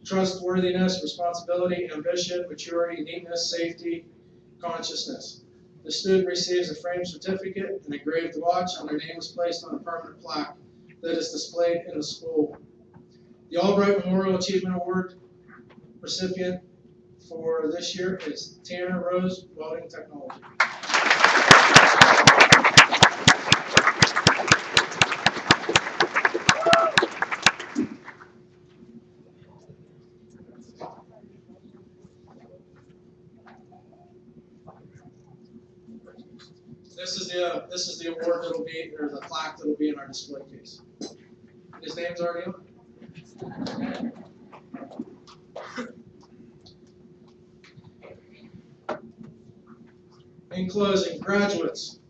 D: trustworthiness, responsibility, ambition, maturity, neatness, safety, consciousness. The student receives a framed certificate, an engraved watch, and their name is placed on a permanent plaque that is displayed in the school. The Albright Memorial Achievement Award recipient for this year is Tanner Rose, Welding Technology. This is the award that'll be, or the plaque that'll be in our display case. His name's already on it. In closing, graduates,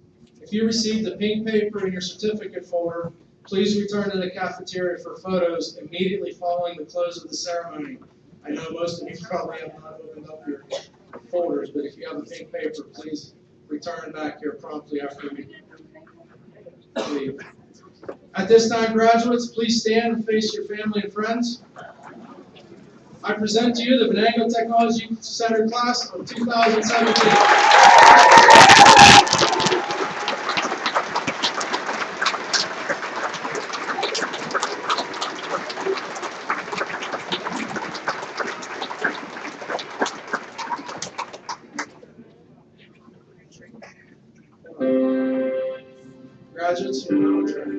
D: if you received the pink paper in your certificate folder, please return to the cafeteria for photos immediately following the close of the ceremony. I know most of you probably have not opened up your folders, but if you have a pink paper, please return back here promptly after we leave. At this time, graduates, please stand and face your family and friends. I present to you the Venango Technology Center class of 2017. Graduates, you're now adjourned.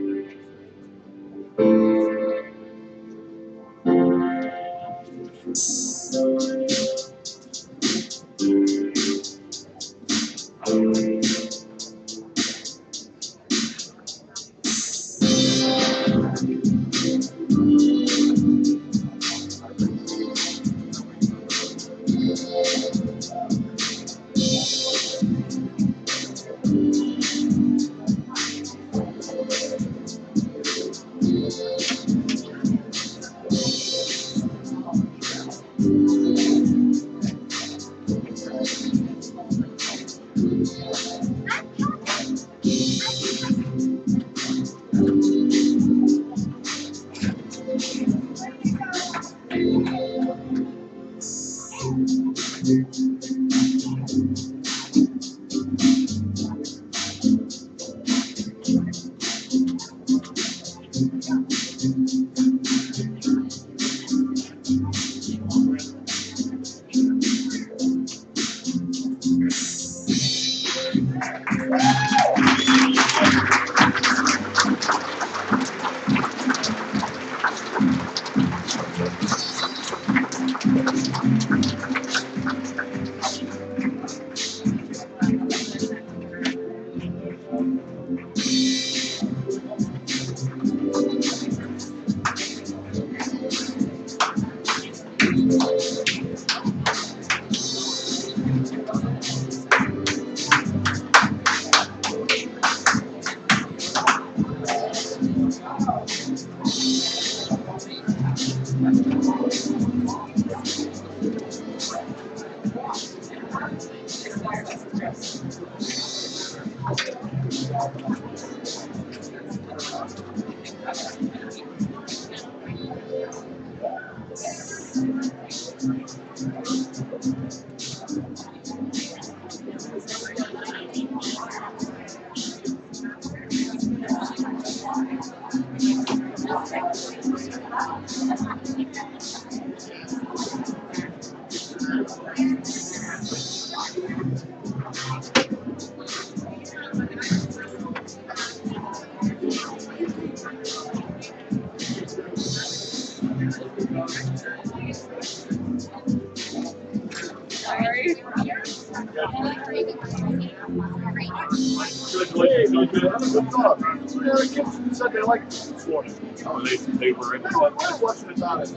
E: Congratulations, good job. The kids said they liked it this morning. Oh, they were in. They were watching it on it.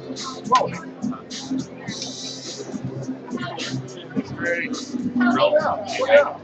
E: Well, it's great. Oh, yeah.